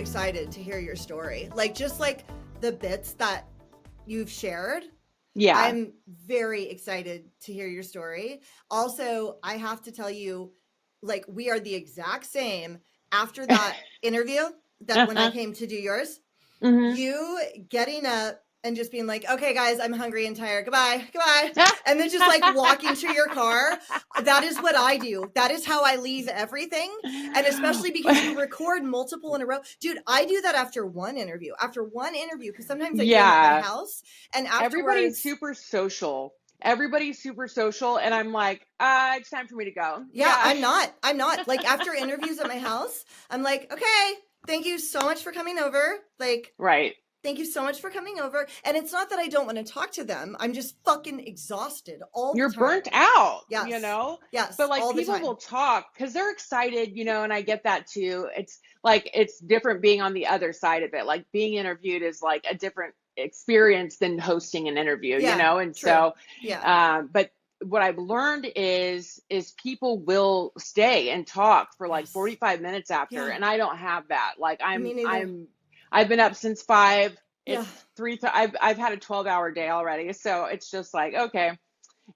excited to hear your story. Like, just like the bits that you've shared. Yeah. I'm very excited to hear your story. Also, I have to tell you, like, we are the exact same. After that interview, that when I came to do yours, you getting up and just being like, okay, guys, I'm hungry and tired. Goodbye. And then just like walking to your car. That is what I do. That is how I leave everything. And especially because you record multiple in a row. Dude, I do that after one interview. Because sometimes I do them at my house. And afterwards. Everybody's super social. And I'm like, it's time for me to go. Yeah. I'm not. Like, after interviews at my house, I'm like, okay, thank you so much for coming over. Like, right. Thank you so much for coming over. And it's not that I don't want to talk to them. I'm just fucking exhausted all the time. You're burnt out, Yes. you know? Yes. But like people will talk because they're excited, you know, and I get that too. It's like, it's different being on the other side of it. Like being interviewed is like a different experience than hosting an interview, you know? And true. So, yeah. But what I've learned is people will stay and talk for like 45 minutes after. And I don't have that. Like I've been up since 5. It's 3. I've had a 12-hour day already. So it's just like, okay.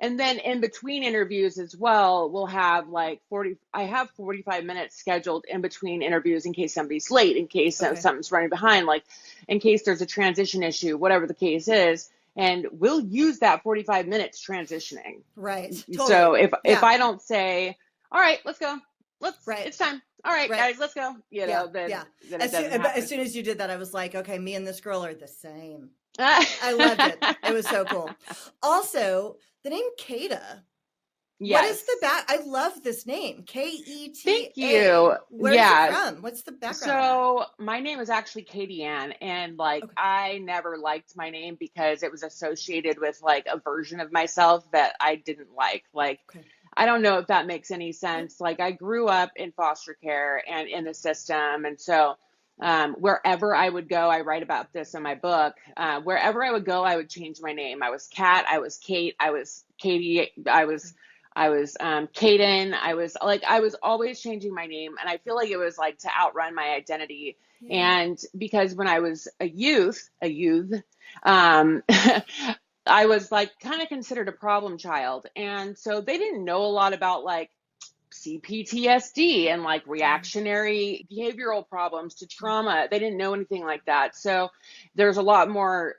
And then in between interviews as well, we'll have like 45 minutes scheduled in between interviews in case somebody's late, in case something's running behind, like in case there's a transition issue, whatever the case is. And we'll use that 45 minutes transitioning. Right. Totally. So if I don't say, all right, let's go. It's time. All right, guys, let's go. You know, then as soon as you did that, I was like, okay, me and this girl are the same. I loved it. It was so cool. Also, the name Keta. Yes. What is the I love this name. Keta. Thank you. Where's it from? What's the background? So my name is actually Katie Ann, and like I never liked my name because it was associated with like a version of myself that I didn't like. Like I don't know if that makes any sense. Like I grew up in foster care and in the system. And so wherever I would go, I write about this in my book, wherever I would go, I would change my name. I was Kat, I was Kate, I was Katie, I was Kaden. I was always changing my name. And I feel like it was like to outrun my identity. Yeah. And because when I was a youth, I was like kind of considered a problem child. And so they didn't know a lot about like CPTSD and like reactionary behavioral problems to trauma. They didn't know anything like that. So there's a lot more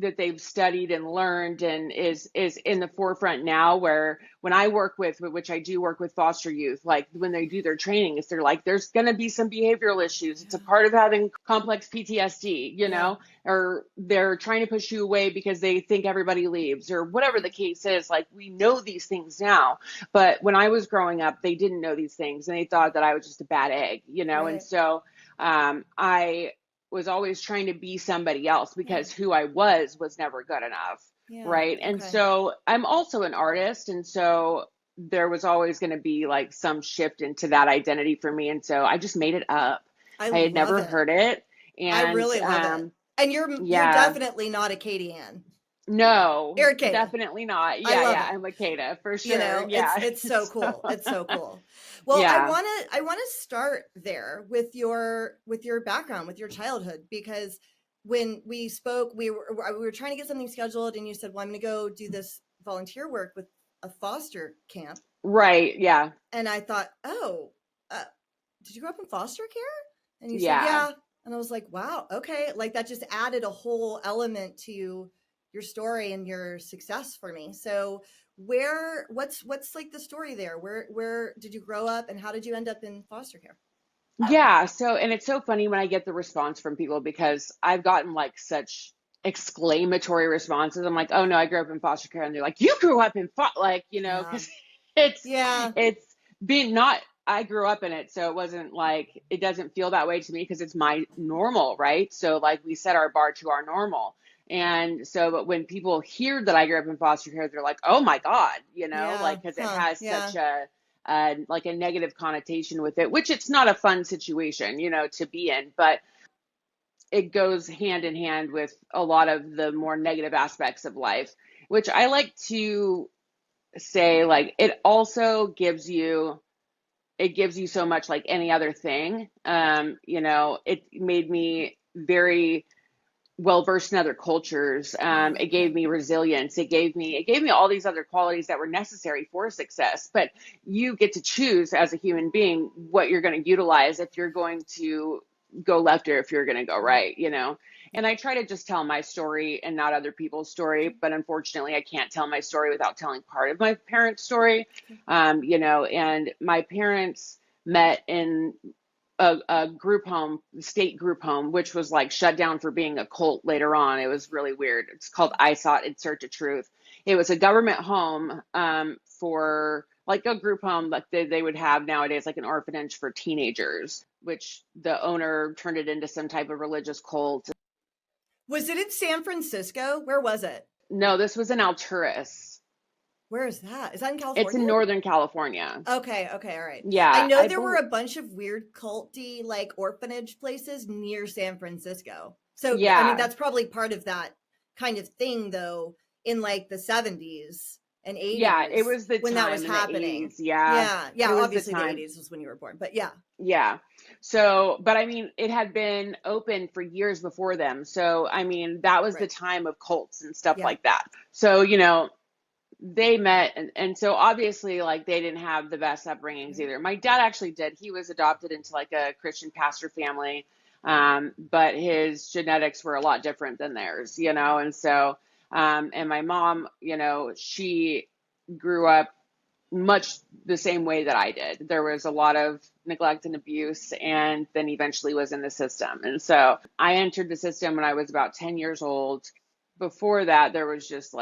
that they've studied and learned and is in the forefront now, where when I work with, which I do work with foster youth, like when they do their training, they're like, there's going to be some behavioral issues. It's a part of having complex PTSD, you know, or they're trying to push you away because they think everybody leaves or whatever the case is. Like we know these things now, but when I was growing up, they didn't know these things and they thought that I was just a bad egg, you know? Right. And so I was always trying to be somebody else because who I was never good enough. Yeah, right. And so I'm also an artist. And so there was always going to be like some shift into that identity for me. And so I just made it up. I had never heard it. And I really love it. And you're definitely not a Katie Ann. No, you're a Keta. Definitely not. Yeah. I'm a Keta for sure. You know, it's so cool. It's so cool. Well, I want to start there with your background, with your childhood, because when we spoke, we were trying to get something scheduled, and you said, "Well, I'm going to go do this volunteer work with a foster camp." Right. Yeah. And I thought, "Oh, did you grow up in foster care?" And you said, "Yeah." And I was like, "Wow, okay." Like that just added a whole element to your story and your success for me. So what's like the story there? Where did you grow up and how did you end up in foster care? Yeah. So, and it's so funny when I get the response from people because I've gotten like such exclamatory responses. I'm like, oh no, I grew up in foster care. And they're like, you grew up in like, you know, cause it's been not, I grew up in it. So it wasn't like, it doesn't feel that way to me because it's my normal, right? So like we set our bar to our normal. And so, but when people hear that I grew up in foster care, they're like, oh my God, you know, like, cause it has such like a negative connotation with it, which it's not a fun situation, you know, to be in, but it goes hand in hand with a lot of the more negative aspects of life, which I like to say, like, it also gives you it gives you so much like any other thing. You know, it made me very well versed in other cultures. It gave me resilience. It gave me all these other qualities that were necessary for success. But you get to choose as a human being what you're going to utilize, if you're going to go left or if you're going to go right, you know. And I try to just tell my story and not other people's story, but unfortunately I can't tell my story without telling part of my parents' story. You know, and my parents met in a group home, state group home, which was like shut down for being a cult later on. It was really weird. It's called I Sought in Search of Truth. It was a government home, for like a group home like they would have nowadays, like an orphanage for teenagers, which the owner turned it into some type of religious cult. Was it in San Francisco? Where was it? No, this was in Alturas. Where is that? Is that in It's California? in Northern California. Okay, all right. Yeah, I know there were a bunch of weird culty like orphanage places near San Francisco. So I mean Yeah, that's probably part of that kind of thing though in like the 70s and yeah, it 80s was the when that was time in the happening. 80s. Yeah, Yeah, it was the obviously the time. 80s was when you were born. But yeah. Yeah. So, but I mean, it had been open for years before them. So, I mean, that was the Right. time of cults and stuff Yeah. like that. So, you know, they met, and so obviously, like, they didn't have the best upbringings either. My dad actually did. He was adopted into like a Christian pastor family, but his genetics were a lot different than theirs, you know, and so, and my mom, you know, she grew up much the same way that I did. There was a lot of neglect and abuse, and then eventually was in the system. And so I entered the system when I was about 10 years old. Before that, there was just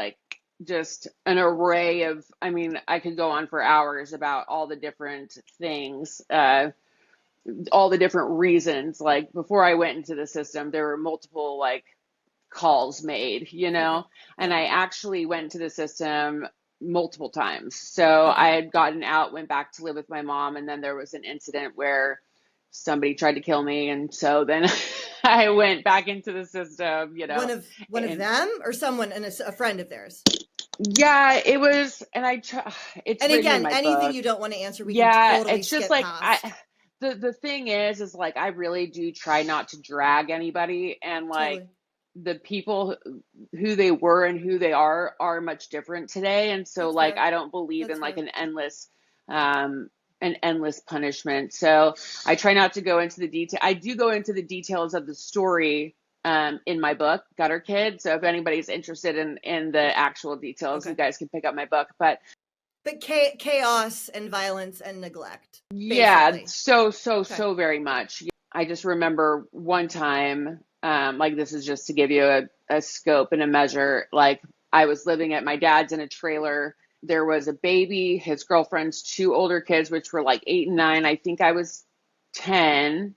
an array of, I mean, I could go on for hours about all the different things, all the different reasons. Like before I went into the system, there were multiple like calls made, you Okay. know, and Yeah. I actually went to the system multiple times. So Okay. I had gotten out, went back to live with my mom, and then there was an incident where somebody tried to kill me. And so then I went back into the system, you know, One of and them or someone and a friend of theirs. yeah, it was, and it's And written in again, my anything book. you don't want to answer, we can Yeah, totally it's just skip like past. the thing is like I really do try not to drag anybody, and like Totally. the people who they were and who they are much different today. And so That's like fair. I don't believe That's in like fair. um an endless punishment. So I try not to go into the detail. I do go into the details of the story in my book, Gutter Kid. So if anybody's interested in the actual details, you Okay. guys can pick up my book. But But chaos and violence and neglect, yeah, basically. Okay. so very much. I just remember one time, like this is just to give you a scope and a measure. Like I was living at my dad's in a trailer. There was a baby, his girlfriend's two older kids, which were like 8 and 9. I think I was 10,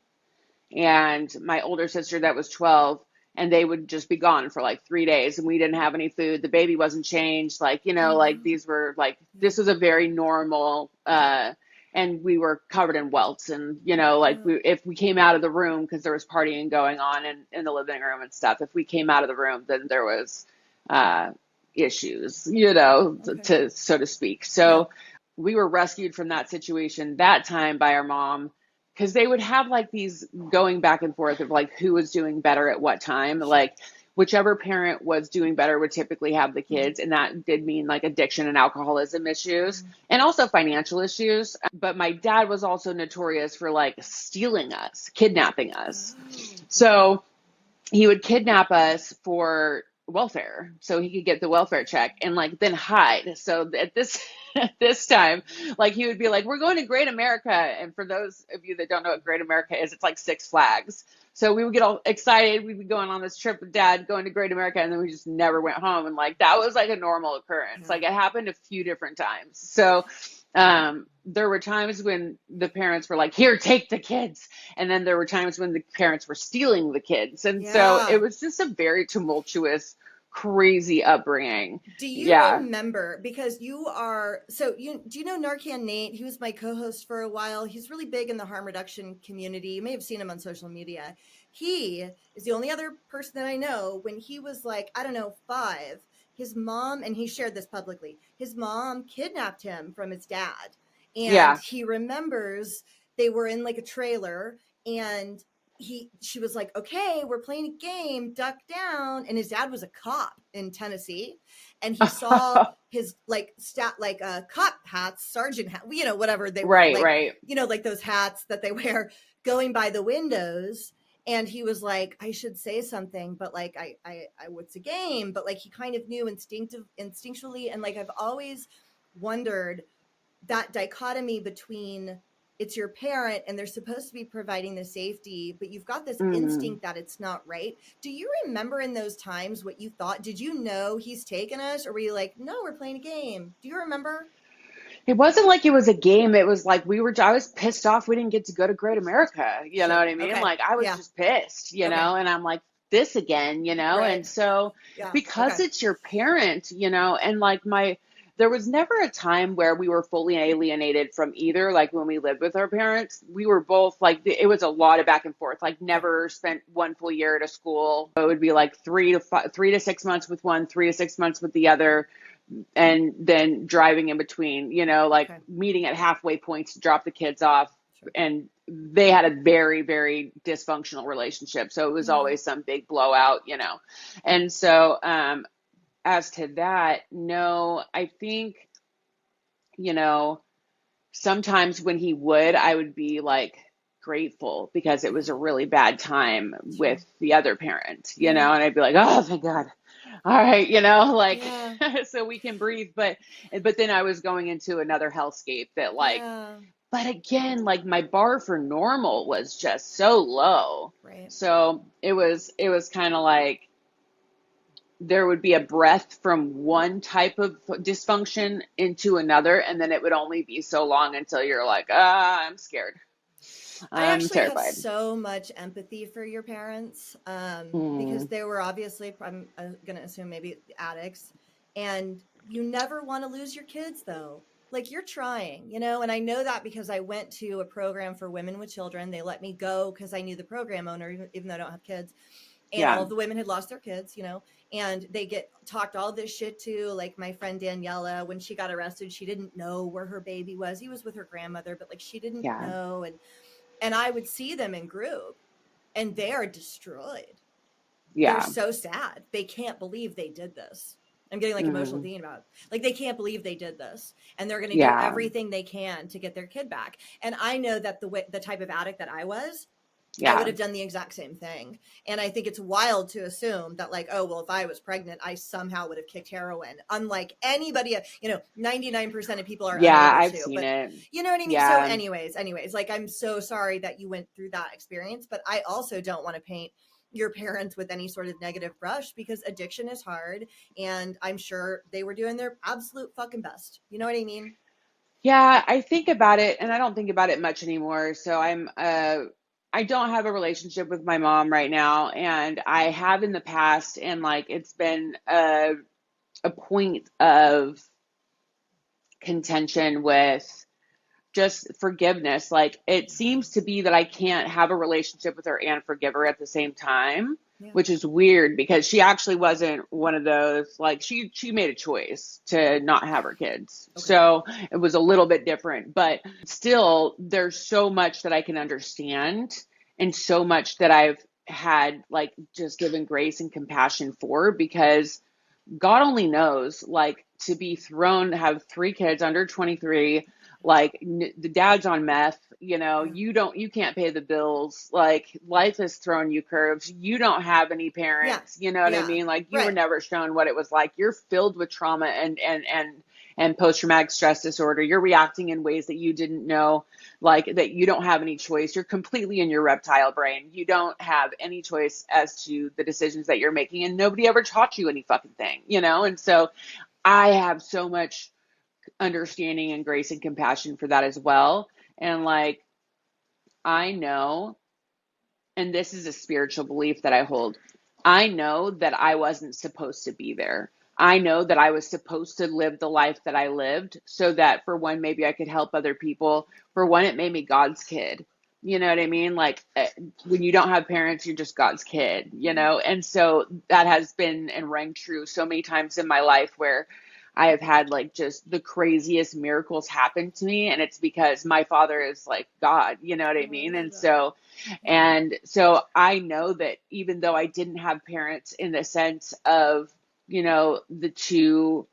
and my older sister that was 12, and they would just be gone for like 3 days, and we didn't have any food. The baby wasn't changed. Like, you Oh know, like no. these were like, Yeah. this was a very normal, and we were covered in welts, and, you know, like Oh, if we came out of the room, because there was partying going on in the living room and stuff, if we came out of the room, then there was, uh, issues, you know, okay. so to speak. Yeah. So we were rescued from that situation that time by our mom, because they would have like these going back and forth of like who was doing better at what time. Sure. Like whichever parent was doing better would typically have the Mm-hmm. kids, and that did mean like addiction and alcoholism issues Mm-hmm. and also financial issues. But my dad was also notorious for like stealing us, kidnapping us. Oh, okay. So he would kidnap us for welfare so he could get the welfare check and like then hide. So at this at this time, like he would be like, we're going to Great America. And for those of you that don't know what Great America is, it's like Six Flags. So we would get all excited. We'd be going on this trip with dad, going to Great America, and then we just never went home. And like that was like a normal occurrence. Yeah. Like it happened a few different times. So there were times when the parents were like, here, take the kids. And then there were times when the parents were stealing the kids. And so it Yeah. was just a very tumultuous, crazy upbringing. Do you Yeah. remember, because you are, so you, do you know Narcan Nate? He was my co-host for a while. He's really big in the harm reduction community. You may have seen him on social media. He is the only other person that I know when he was like, I don't know, 5, his mom, and he shared this publicly, his mom kidnapped him from his dad. And Yeah. he remembers they were in like a trailer, and she was like, okay, we're playing a game, duck down. And his dad was a cop in Tennessee, and he saw his like cop hats, sergeant hat, whatever they were, Right, like, right. like those hats that they wear, going by the windows. And he was like, I should say something, but like I what's a game? But like he kind of knew instinctually. And like I've always wondered that dichotomy between, it's your parent and they're supposed to be providing the safety, but you've got this Mm. instinct that it's not right. Do you remember in those times what you thought? Did you know he's taken us, or were you like, no, we're playing a game? Do you remember? It wasn't like it was a game. It was like I was pissed off we didn't get to go to Great America. You know Sure. what I mean? Okay. Like I was Yeah. just pissed, Okay. and I'm like, this again, Right. And so Yeah. because Okay. it's your parent, and like there was never a time where we were fully alienated from either. Like when we lived with our parents, we were both like, it was a lot of back and forth, like Okay. never spent one full year at a school. It would be like 3 to 6 months with one, 3 to 6 months with the other, and then driving in between, like Okay. meeting at halfway points to drop the kids off. Sure. And they had a very, very dysfunctional relationship. So it was Yeah. always some big blowout. And so, as to that, no, I think, you know, sometimes when he would, I would be like grateful because it Yeah. was a really bad time Sure. with the other parent, Yeah. and I'd be like, oh, thank God. All right, like Yeah. so we can breathe. But then I was going into another hellscape that like, Yeah. but again, like my bar for normal was just so low. Right. So it was kind of like there would be a breath from one type of dysfunction into another, and then it would only be so long until you're like, I'm scared. I I'm actually have terrified. so much empathy for your parents, because Mm, they were obviously, I'm going to assume, maybe addicts. And you never want to lose your kids, though. Like you're trying, and I know that because I went to a program for women with children. They let me go because I knew the program owner, even though I don't have kids. And yeah, all of the women had lost their kids, and they get talked all this shit to. Like my friend Daniela, when she got arrested, she didn't know where her baby was. He was with her grandmother, but like she didn't yeah, know. And I would see them in group, and they are destroyed. They're yeah. so sad. They can't believe they did this. I'm getting like emotional Mm, thinking about it. Like they can't believe they did this, and they're going to do yeah, everything they can to get their kid back. And I know that the type of addict that I was, I would yeah, have done the exact same thing. And I think it's wild to assume that, like, oh, well, if I was pregnant, I somehow would have kicked heroin. Unlike anybody, 99% of people are yeah. unable I've to. seen But it. you know what I mean? So, Yeah, anyways, like, I'm so sorry that you went through that experience. But I also don't want to paint your parents with any sort of negative brush, because addiction is hard. And I'm sure they were doing their absolute fucking best. You know what I mean? yeah. I think about it, and I don't think about it much anymore. So I don't have a relationship with my mom right now, and I have in the past, and like it's been a point of contention with just forgiveness. Like it seems to be that I can't have a relationship with her and forgive her at the same time, Yeah. which is weird because she actually wasn't one of those, like she made a choice to not have her kids. Okay. So it was a little bit different, but still there's so much that I can understand and so much that I've had like just given grace and compassion for, because God only knows, like to be thrown, have three kids under 23, like the dad's on meth, Yeah. you can't pay the bills. Like life has thrown you curves. You don't have any Yeah. parents. You know what I Yeah. mean? Like you were Right. never shown what it was like. You're filled with trauma and post-traumatic stress disorder. You're reacting in ways that you didn't know, like that you don't have any choice. You're completely in your reptile brain. You don't have any choice as to the decisions that you're making, and nobody ever taught you any fucking thing. And so I have so much understanding and grace and compassion for that as well. And like, I know, and this is a spiritual belief that I hold, I know that I wasn't supposed to be there. I know that I was supposed to live the life that I lived so that, for one, maybe I could help other people. For one, it made me God's kid. You know what I mean? Like when you don't have parents, you're just God's kid, Mhm. And so that has been and rang true so many times in my life where I have had like just the craziest miracles happen to me. And it's because my father is like God, you know what I Oh, I mean? love And that. so, and so I know that even though I didn't have parents in the sense of, the two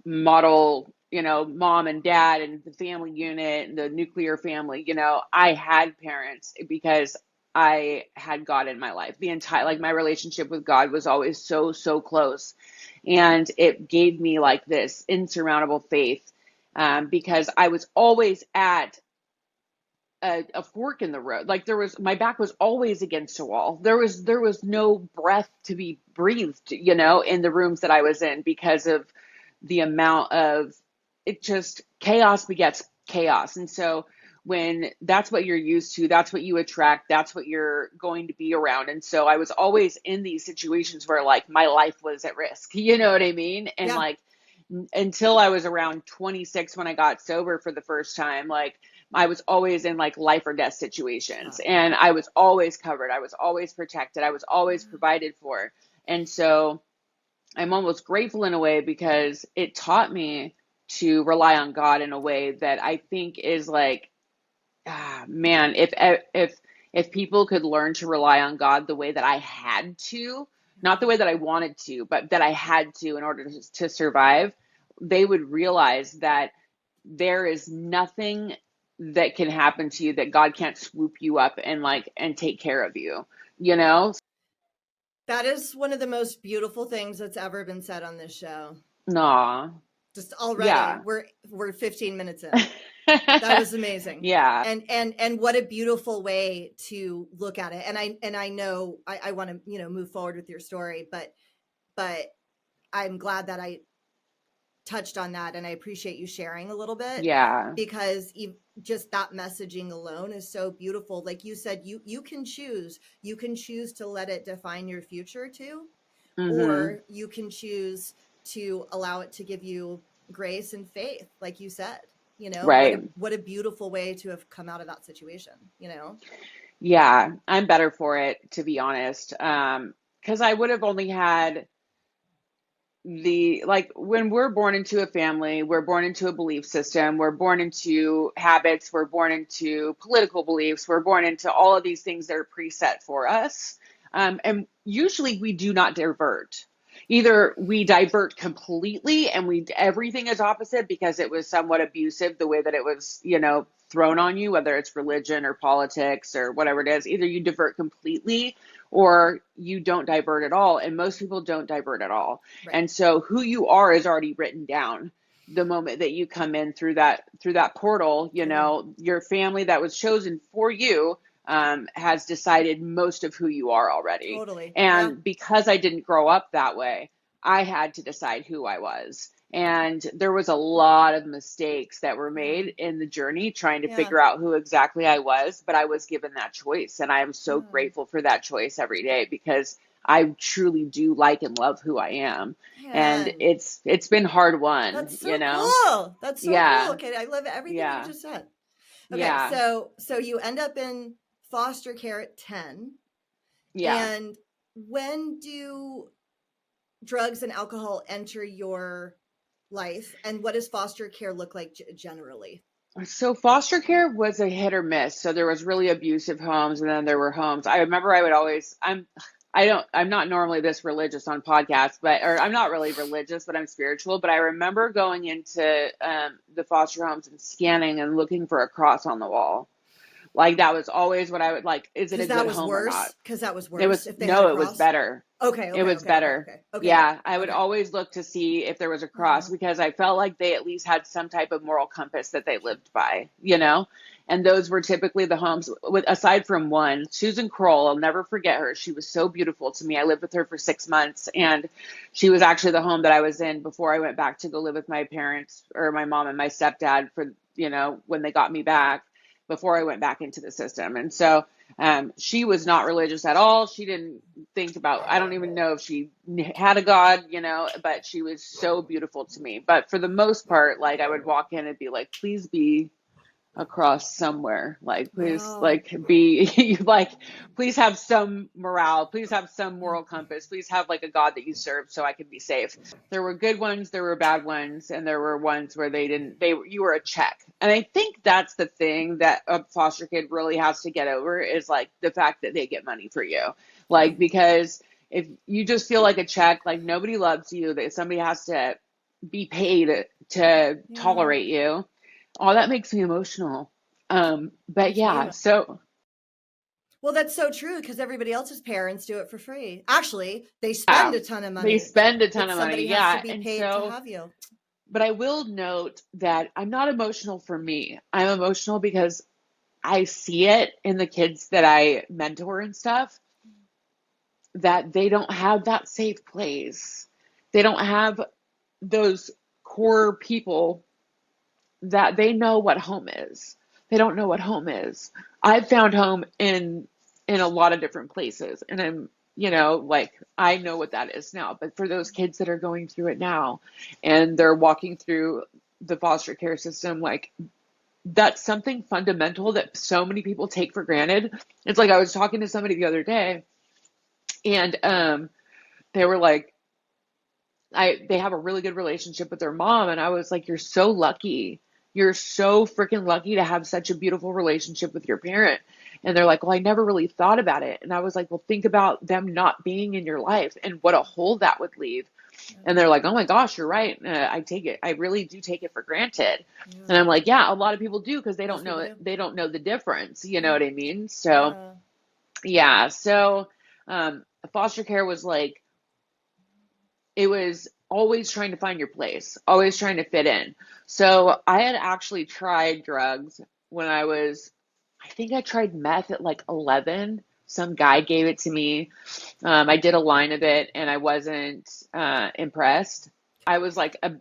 model, mom and dad and the family unit and the nuclear family, I had parents because I had God in my life. The entire, like my relationship with God was always so, so close. And it gave me like this insurmountable faith, because I was always at a fork in the road. Like my back was always against a wall. There was no breath to be breathed, in the rooms that I was in because of the amount of it. Just chaos begets chaos. And so when that's what you're used to, that's what you attract, that's what you're going to be around. And so I was always in these situations where like my life was at risk, you know what I mean? And Yeah. like until I was around 26 when I got sober for the first time, like I was always in like life or death situations, Oh, and I was always covered. I was always protected. I was always provided for. And so I'm almost grateful in a way because it taught me to rely on God in a way that I think is like, man, if people could learn to rely on God the way that I had to, not the way that I wanted to, but that I had to in order to survive, they would realize that there is nothing that can happen to you that God can't swoop you up and like and take care of you, you know? that is one of the most beautiful things that's ever been said on this show. Nah. Just already, Yeah. we're 15 minutes in. That was amazing. Yeah. And what a beautiful way to look at it. And I know I want to, move forward with your story, but I'm glad that I touched on that, and I appreciate you sharing a little bit, Yeah. because just that messaging alone is so beautiful. Like you said, you can choose. You can choose to let it define your future too, Mm-hmm. or you can choose to allow it to give you grace and faith, like you said. Right. What a beautiful way to have come out of that situation. Yeah. I'm better for it, to be honest. Because I would have only had like when we're born into a family, we're born into a belief system, we're born into habits, we're born into political beliefs, we're born into all of these things that are preset for us. And usually we do not divert. Either we divert completely and everything is opposite because it was somewhat abusive the way that it was, thrown on you, whether it's religion or politics or whatever it is. Either you divert completely or you don't divert at all. And most people don't divert at all. Right. And so who you are is already written down the moment that you come in through that portal. Totally. Your family that was chosen for you has decided most of who you are already. Totally. Yeah. And because I didn't grow up that way, I had to decide who I was. And there was a lot of mistakes that were Yeah. made in the journey trying to Yeah. figure out who exactly I was, but I was given that choice. And I am so Yeah. grateful for that choice every day because I truly do like and love who I am. And Man, it's been hard won, that's so cool. That's so cool. Yeah. Okay, I love everything that you Yeah. just said. Okay, Yeah. so you end up in foster care at 10. Yeah. And when do drugs and alcohol enter your life, and what does foster care look like generally? So foster care was a hit or miss. So there was really abusive homes and then there were homes. I remember I would always I'm not normally this religious on podcasts, or I'm not really religious, but I'm spiritual. But I remember going into the foster homes and scanning and looking for a cross on the wall. Like that was always what I would like. Is it a Because good that was home or not? worse. Because that was It worse was, if they had a no, it was cross. better. Okay, It okay, was okay, okay, better. okay, okay, good, Yeah, I would okay. always look to see if there was a cross Oh, because I felt like they at least had some type of moral compass that they lived by. And those were typically the homes with, aside from one, Susan Kroll, I'll never forget her. She was so beautiful to me. I lived with her for 6 months, and she was actually the home that I was in before I went back to go live with my parents, or my mom and my stepdad, when they got me back before I went back into the system. And so she was not religious at all. She didn't think about, I don't even know if she had a God, but she was so beautiful to me. But for the most part, like I would walk in and be like, please be across somewhere. Like, please, Wow. like, be like, please have some morale, please have some Yeah. moral compass, please have like a God that you serve so I can be safe. There were good ones, there were bad ones, and there were ones where you were a check. And I think that's the thing that a foster kid really has to get over, is like the fact that they get money for you. Yeah. Like, because if you just feel like a check, like nobody loves you, that somebody has to be paid to Yeah. tolerate you, oh, that makes me emotional. But Makes me yeah, emo- so Well, that's so true because everybody else's parents do it for free. Actually, they spend yeah, a ton of they money, spend a ton but of money. somebody has to Yeah. be And paid to so, have you. but I will note that I'm not emotional for me. I'm emotional because I see it in the kids that I mentor and stuff, that they don't have that safe place. They don't have those core people that they know what home is. They don't know what home is. I've found home in a lot of different places, and I'm, like, I know what that is now. But for those kids that are going through it now, and they're walking through the foster care system, like, that's something fundamental that so many people take for granted. It's like, I was talking to somebody the other day, and they were like, they have a really good relationship with their mom, and I was like, you're so lucky. You're so freaking lucky to have such a beautiful relationship with your parent. And they're like, well, I never really thought about it. And I was like, well, think about them not being in your life and what a hole that would leave. Yeah. And they're like, oh my gosh, you're right. I really do take it for granted. Yeah. And I'm like, yeah, a lot of people do, because they don't Most know people it. do. They don't know the difference. You know Yeah. what I mean? So Yeah. yeah. So foster care was like, it was always trying to find your place, always trying to fit in. So I had actually tried drugs when I think I tried meth at like 11. Some guy gave it to me. I did a line of it, and I wasn't impressed. I was like a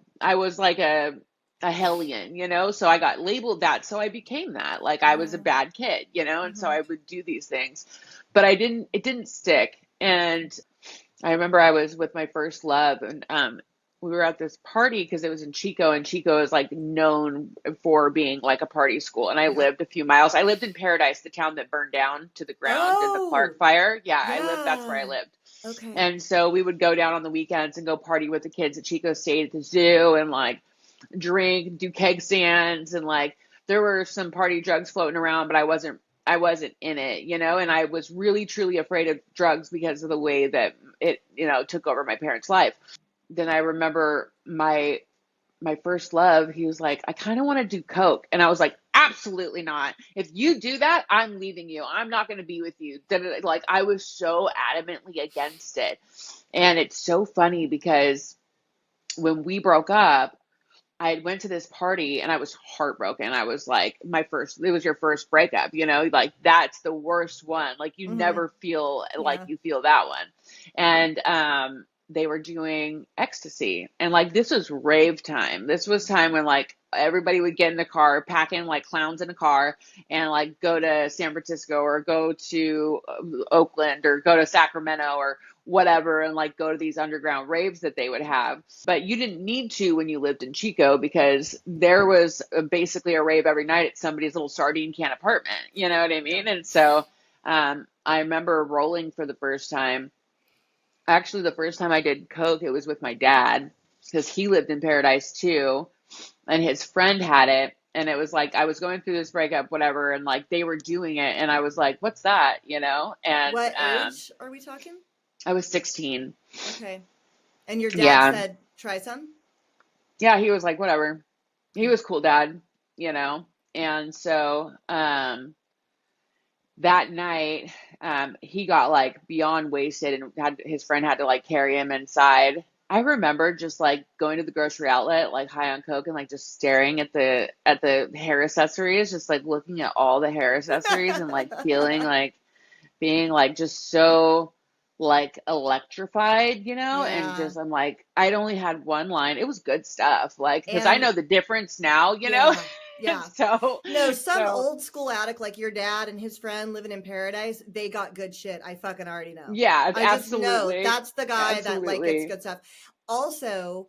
hellion, so I got labeled that. So I became that. Like, I was a Yeah. bad kid, and so Mm-hmm. I would do these things, but it didn't stick. And I remember I was with my first love, and we were at this party because it was in Chico, and Chico is like known for being like a party school. And I Yeah. lived a few miles. I lived in Paradise, the town that burned down to the ground in the Clark Oh, fire. Yeah, that's where I yeah. lived. Okay. And so we would go down on the weekends and go party with the kids at Chico State at the zoo, and like drink, do keg stands, and like there were some party drugs floating around, but I wasn't in it, and I was really truly afraid of drugs because of the way that it, took over my parents' life. Then I remember my first love, he was like, I kind of want to do coke. And I was like, absolutely not. If you do that, I'm leaving you. I'm not going to be with you. Like, I was so adamantly against it. And it's so funny because when we broke up, I went to this party and I was heartbroken. I was like, it was your first breakup, like, that's the worst one. Like, you Mm-hmm. never feel like Yeah. you feel that one. And they were doing ecstasy. And like, this was rave time. This was time when like everybody would get in the car, pack in like clowns in a car, and like go to San Francisco or go to Oakland or go to Sacramento or whatever, and like go to these underground raves that they would have. But you didn't need to when you lived in Chico, because there was basically a rave every night at somebody's little sardine can apartment. You know what I Yeah. mean? And so I remember rolling for the first time. Actually, the first time I did coke, it was with my dad, because he lived in Paradise too, and his friend had it. And it was like, I was going through this breakup, whatever, and like they were doing it, and I was like, "What's that?" And What age are we talking? I was 16. Okay. And your dad Yeah, said, try some? yeah, he was like, whatever. He was cool, dad, you know. And so that night, he got like beyond wasted, and his friend had to like carry him inside. I remember just like going to the grocery outlet, like high on coke, and like just staring at the hair accessories, just like looking at all the hair accessories, and like feeling like being like just so like electrified, and Yeah. just, I'm like, I'd only had one line. It was good stuff, like, because I And know the difference now, yeah. and Yeah. so No, some so old school addict like your dad and his friend living in Paradise, they got good shit. I fucking already know. yeah, I just know absolutely, that's the guy that like gets absolutely. good stuff. Also,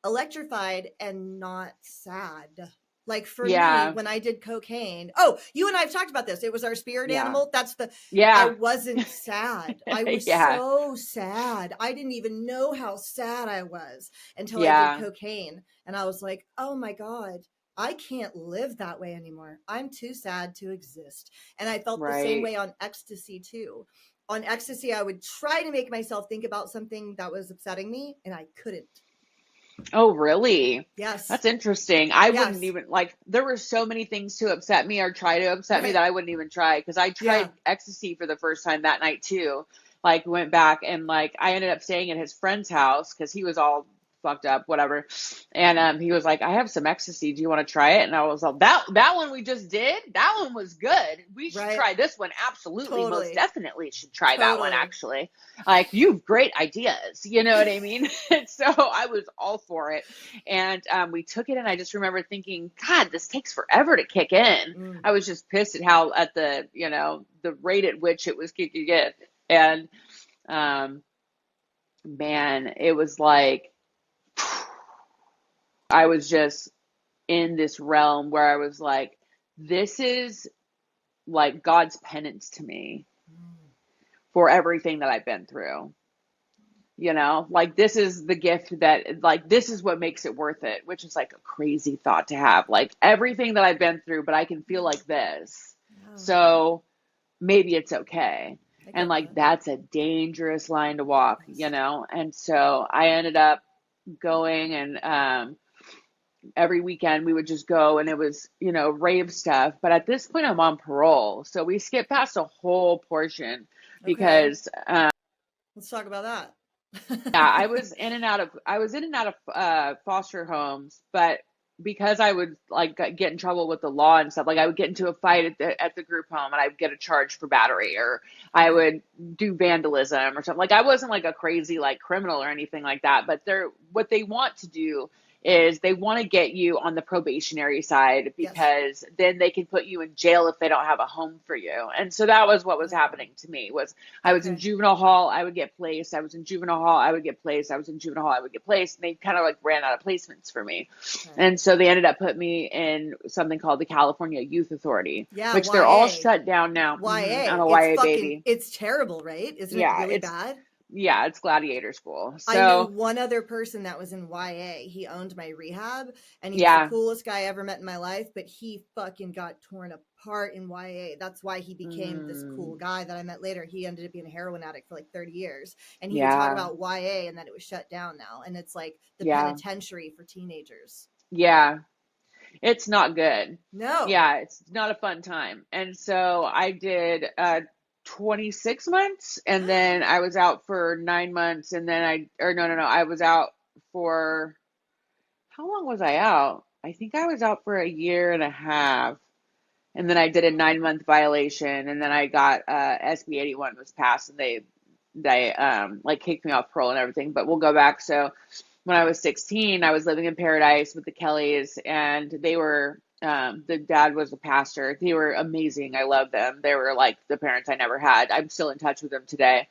electrified and not sad. Like for me, Yeah. when I did cocaine, oh, you and I have talked about this. It was our spirit Yeah. animal. I Yeah. wasn't sad. I was Yeah. so sad. I didn't even know how sad I was until I did Yeah. cocaine. And I was like, oh my God, I can't live that way anymore. I'm too sad to exist. And I felt the same Right. way on ecstasy too. On ecstasy, I would try to make myself think about something that was upsetting me, and I couldn't. Oh, really? Yes. That's interesting. I wouldn't Yes. even like, there were so many things to upset me or try to upset me Right. that I wouldn't even try because I Yeah. tried ecstasy for the first time that night too. Like, went back and like, I ended up staying at his friend's house because he was all fucked up, whatever. And he was like, I have some ecstasy. Do you want to try it? And I was like, that one we just did, that one was good. We should Right. try this one. Absolutely. Most Totally. definitely should try that one, Totally. actually. Like, you've great ideas. You know what I mean? And so I was all for it. And we took it, and I just remember thinking, God, this takes forever to kick in. Mm. I was just pissed at how, at the, the rate at which it was kicking in. And um, man, it was like, I was just in this realm where I was like, this is like God's penance to me Mm. for everything that I've been through. Like, this is the gift that, like, this is what makes it worth it, which is like a crazy thought to have. Like, everything that I've been through, but I can feel Yeah. like this. Yeah. So maybe it's okay. I And get like, that. that's a dangerous line to walk, Yes. And so I ended up going, and every weekend we would just go, and it was, rave stuff. But at this point, I'm on parole. So we skipped past a whole portion Okay. because Let's talk about that. yeah, I was in and out of foster homes, but because I would like get in trouble with the law and stuff, like I would get into a fight at the group home, and I would get a charge for battery, or I Okay. would do vandalism or something. Like, I wasn't like a crazy like criminal or anything like that, but what they want to do is they want to get you on the probationary side, Yes. because then they can put you in jail if they don't have a home for you. And so that was what was Oh. happening to me. Was I was in Okay. juvenile hall, I would get placed. I was in juvenile hall, I would get placed. I was in juvenile hall, I would get placed. And they kind of like ran out of placements for me. Okay. And so they ended up putting me in something called the California Youth Authority, Yeah. which they're all YA. shut down now. I'm YA. a It's YA fucking. baby. It's terrible, right? Isn't it Yeah, really bad? it's gladiator school. I knew So one other person that was in YA. He owned my rehab, and he was the yeah. coolest guy I ever met in my life, but he fucking got torn apart in YA. That's why he became this cool Mm, guy that I met later. He ended up being a heroin addict for like 30 years. And he would talk yeah. about YA and that it was shut down now. And it's like the Yeah. penitentiary for teenagers. Yeah. It's not good. No. Yeah, it's not a fun time. And so I did 26 months, and then I was out for 9 months, and then I was out for, how long was I out? I think I was out for a year and a half. And then I did a 9 month violation, and then I got SB 81 was passed, and they like kicked me off parole and everything. But we'll go back. So when I was 16, I was living in Paradise with the Kellys, and they were, the dad was a pastor. They were amazing. I love them. They were like the parents I never had. I'm still in touch with them today,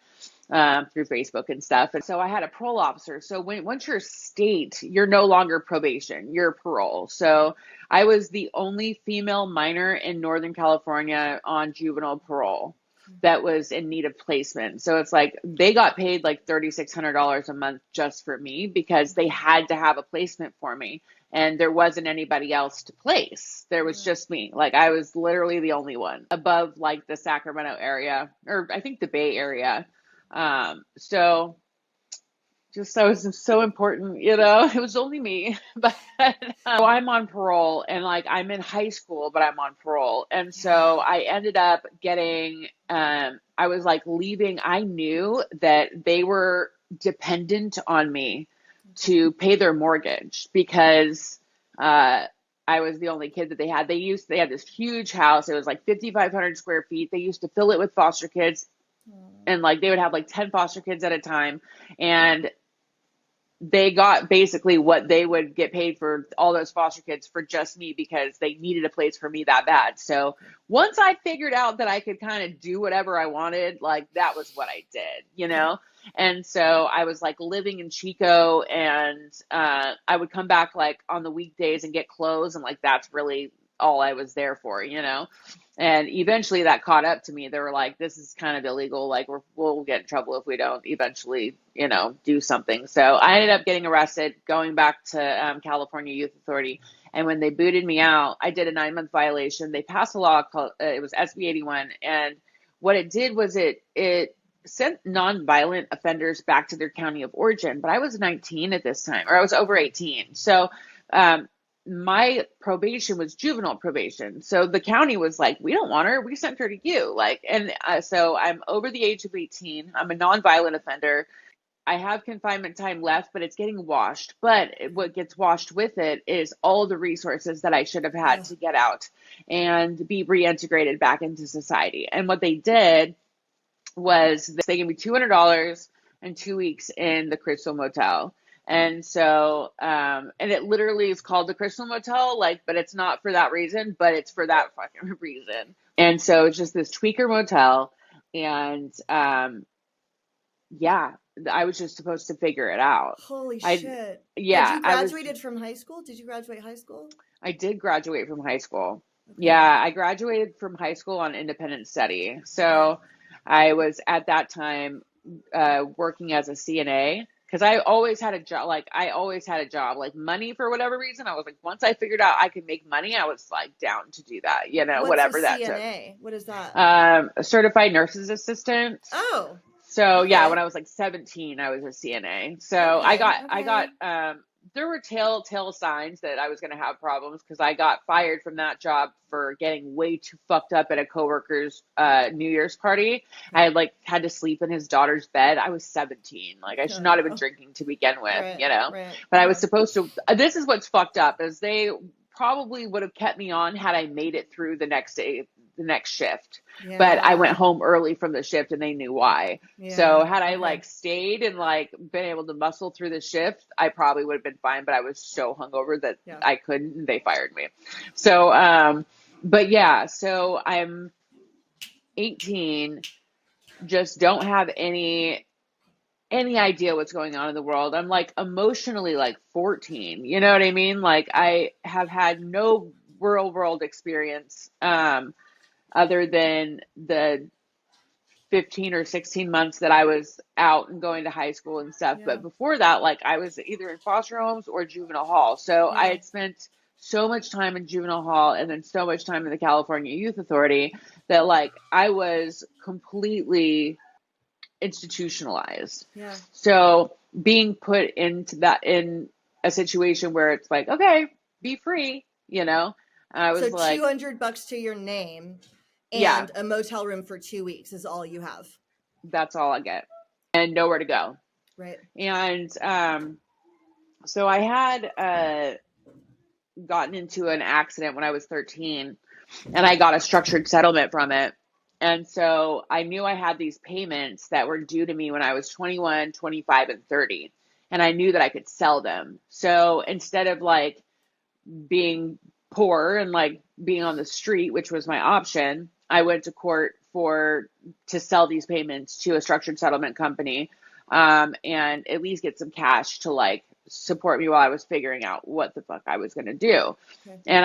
through Facebook and stuff. And so I had a parole officer. So once you're state, you're no longer probation, you're parole. So I was the only female minor in Northern California on juvenile parole that was in need of placement. So it's like they got paid like $3,600 a month just for me, because they had to have a placement for me. And there wasn't anybody else to place. There was Yeah. just me. Like, I was literally the only one above like the Sacramento area, or I think the Bay Area. So just, that was so important, it was only me. But I'm on parole, and like I'm in high school, but I'm on parole. And so Yeah. I ended up getting, I was like leaving. I knew that they were dependent on me Okay. to pay their mortgage, because, I was the only kid that they had. They had this huge house. It was like 5,500 square feet. They used to fill it with foster kids, Oh. and like they would have like 10 foster kids at a time. And they got basically what they would get paid for all those foster kids for just me, because they needed a place for me that bad. So once I figured out that I could kind of do whatever I wanted, like that was what I did, Okay. And so I was like living in Chico, and I would come back like on the weekdays and get clothes, and like that's really all I was there for, you know? And eventually that caught up to me. They were like, this is kind of illegal. Like we'll get in trouble if we don't eventually, you know, do something. So I ended up getting arrested, going back to California Youth Authority. And when they booted me out, I did a 9-month violation. They passed a law called, it was SB 81. And what it did was it sent nonviolent offenders back to their county of origin. But I was 19 at this time, or I was over 18. So, my probation was juvenile probation. So the county was like, we don't want her. We sent her to you. Like, and so I'm over the age of 18. I'm a nonviolent offender. I have confinement time left, but it's getting washed. But what gets washed with it is all the resources that I should have had to get out and be reintegrated back into society. And what they did was they gave me $200 and 2 weeks in the Crystal Motel. And so, and it literally is called the Crystal Motel, like, but it's not for that reason, but it's for that fucking reason. And so it's just this tweaker motel. And, yeah, I was just supposed to figure it out. Holy shit. Yeah. Had you graduated from high school? Did you graduate high school? I did graduate from high school. Okay. Yeah. I graduated from high school on independent study. So I was at that time, working as a CNA. Because I always had a job, like money for whatever reason. I was like, once I figured out I could make money, I was like down to do that, you know, whatever that took. What is that? A certified nurse's assistant. Oh. So yeah, when I was like 17, I was a CNA. So I got, there were telltale signs that I was going to have problems because I got fired from that job for getting way too fucked up at a coworker's New Year's party. I had to sleep in his daughter's bed. I was 17. Like I should not have been drinking to begin with, you know. But I was supposed to. This is what's fucked up is they probably would have kept me on had I made it through the next day, the next shift. Yeah. But I went home early from the shift and they knew why. Yeah. So had I like stayed and like been able to muscle through the shift, I probably would have been fine, but I was so hungover that I couldn't, and they fired me. So, but yeah, so I'm 18, just don't have any idea what's going on in the world. I'm like emotionally like 14, you know what I mean? Like I have had no real world experience, other than the 15 or 16 months that I was out and going to high school and stuff. Yeah. But before that, like I was either in foster homes or juvenile hall. So I had spent so much time in juvenile hall and then so much time in the California Youth Authority that like I was completely institutionalized. Yeah. So being put into that in a situation where it's like, okay, be free, you know, I was so like $200 to your name. And a motel room for 2 weeks is all you have. That's all I get. And nowhere to go. Right. And so I had gotten into an accident when I was 13, and I got a structured settlement from it. And so I knew I had these payments that were due to me when I was 21, 25, and 30. And I knew that I could sell them. So instead of like being poor and like being on the street, which was my option, I went to court to sell these payments to a structured settlement company, and at least get some cash to like support me while I was figuring out what the fuck I was going to do. Okay. And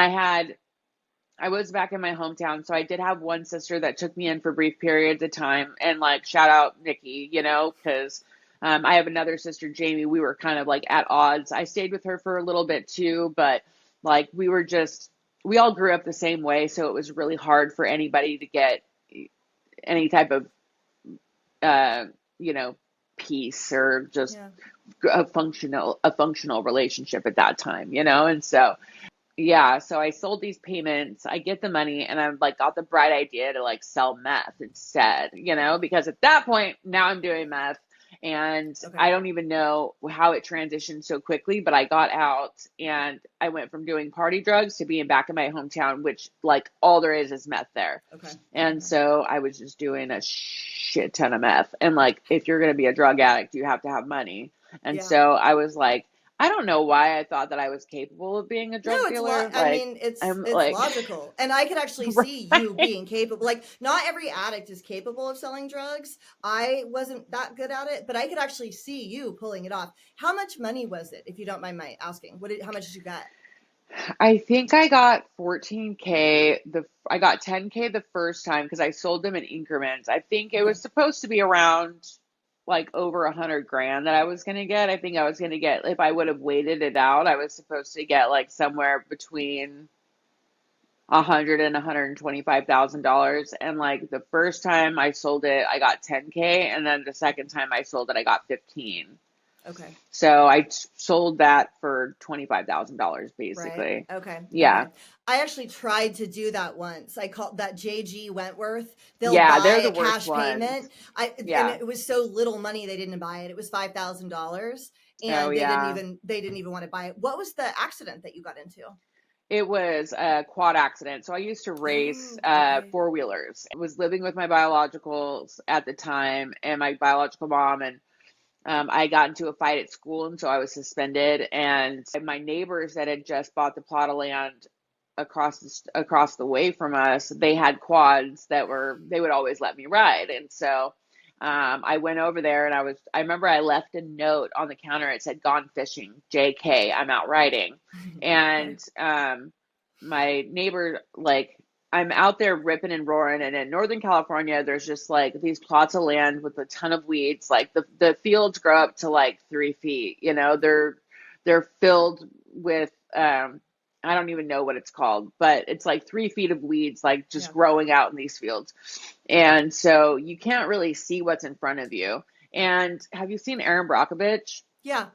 I was back in my hometown. So I did have one sister that took me in for brief periods of time, and like, shout out Nikki, you know, cause, I have another sister, Jamie. We were kind of like at odds. I stayed with her for a little bit too, but like we all grew up the same way, so it was really hard for anybody to get any type of, you know, peace or just a functional relationship at that time, you know? And so, so I sold these payments, I get the money, and I'm like, got the bright idea to like sell meth instead, you know, because at that point now I'm doing meth. And I don't even know how it transitioned so quickly, but I got out and I went from doing party drugs to being back in my hometown, which like all there is meth there. Okay. And so I was just doing a shit ton of meth. And like, if you're going to be a drug addict, you have to have money. And so I was like, I don't know why I thought that I was capable of being a No, drug it's dealer. I Like, mean, it's I'm it's like, logical. And I could actually see you right. being capable. Like, not every addict is capable of selling drugs. I wasn't that good at it, but I could actually see you pulling it off. How much money was it, if you don't mind my asking? How much did you get? I think I got 14K. I got 10K the first time because I sold them in increments. I think it Okay. was supposed to be around like over 100 grand that I was gonna get. I think I was gonna get, if I would have waited it out, I was supposed to get like somewhere between 100 and $125,000. And like the first time I sold it, I got 10K, and then the second time I sold it, I got 15. Okay. So sold that for $25,000 Right. basically. Okay. Yeah. Okay. I actually tried to do that once. I called that JG Wentworth. They'll Yeah, buy they're the a worst cash ones. payment. And Yeah. it was so little money they didn't buy it. It was $5,000 Oh and yeah. they didn't even want to buy it. What was the accident that you got into? It was a quad accident. So I used to race Oh, okay. four-wheelers. I was living with my biologicals at the time and my biological mom, and I got into a fight at school, and so I was suspended. And my neighbors that had just bought the plot of land across the way from us, they had quads they would always let me ride. And so I went over there, and I remember I left a note on the counter. It said, "Gone fishing, JK, I'm out riding." Okay. And my neighbor, like, I'm out there ripping and roaring, and in Northern California, there's just like these plots of land with a ton of weeds. Like the fields grow up to like 3 feet. You know, they're filled with I don't even know what it's called, but it's like 3 feet of weeds, like just Yeah. growing out in these fields. And so you can't really see what's in front of you. And have you seen Aaron Brockovich? Yeah.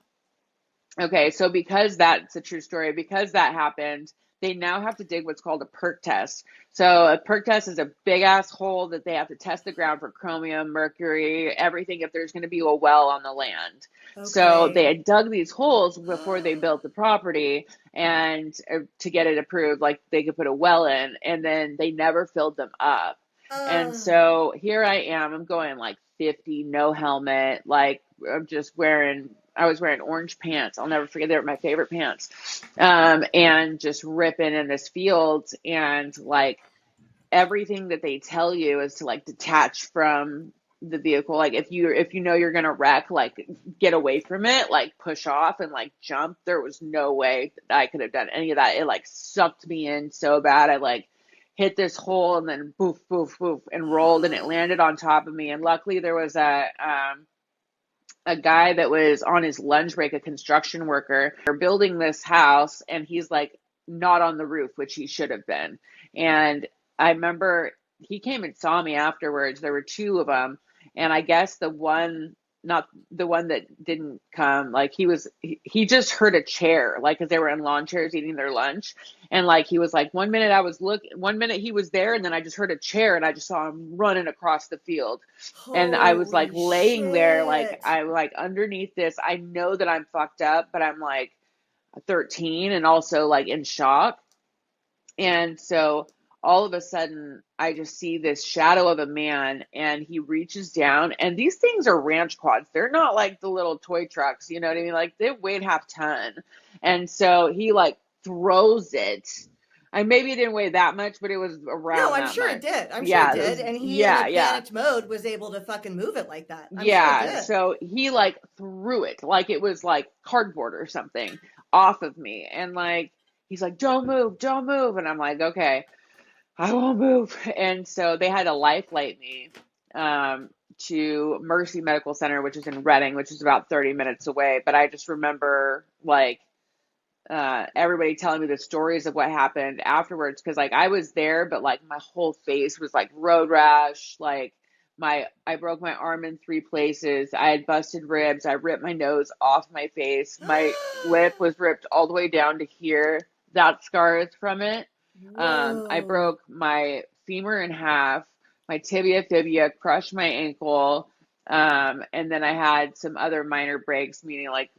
Okay, so because that's a true story, because that happened, they now have to dig what's called a perk test. So a perk test is a big ass hole that they have to test the ground for chromium, mercury, everything, if there's going to be a well on the land. So they Okay. had dug these holes before they built the property, and to get it approved, like they could put a well in, and then they never filled them up. And Uh, so here I am, I'm going like 50, no helmet, like I'm just wearing I was wearing orange pants. I'll never forget. They were my favorite pants. And just ripping in this field, and like everything that they tell you is to like detach from the vehicle. Like if you know you're gonna wreck, like get away from it, like push off and like jump. There was no way that I could have done any of that. It like sucked me in so bad. I like hit this hole and then boof, boof, boof, and rolled, and it landed on top of me. And luckily there was a guy that was on his lunch break, a construction worker, building this house, and he's like not on the roof, which he should have been. And I remember he came and saw me afterwards. There were two of them, and I guess not the one that didn't come, like he just heard a chair, like, because they were in lawn chairs eating their lunch, and like he was like, one minute he was there, and then I just heard a chair, and I just saw him running across the field. And I was like holy laying there, like shit. I like underneath this. I know that I'm fucked up, but I'm like 13 and also like in shock. And so all of a sudden, I just see this shadow of a man, and he reaches down. And these things are ranch quads. They're not like the little toy trucks, you know what I mean? Like they weighed half ton. And so he like throws it. And maybe it didn't weigh that much, but it was No, around I'm that sure it much. did. I'm sure it Yeah, it did. was, And he, in a yeah, yeah. panicked mode, was able to fucking move it like that. I'm sure it Yeah, did. so he like threw it like it was like cardboard or something off of me. And like he's like, "Don't move, don't move." And I'm like, "Okay, I won't move." And so they had to life flight me to Mercy Medical Center, which is in Redding, which is about 30 minutes away. But I just remember like everybody telling me the stories of what happened afterwards, because like I was there, but like my whole face was like road rash. Like I broke my arm in 3 places. I had busted ribs. I ripped my nose off my face. My lip was ripped all the way down to here. That scar is from it. I Whoa. broke my femur in half, my tibia, crushed my ankle. And then I had some other minor breaks, meaning like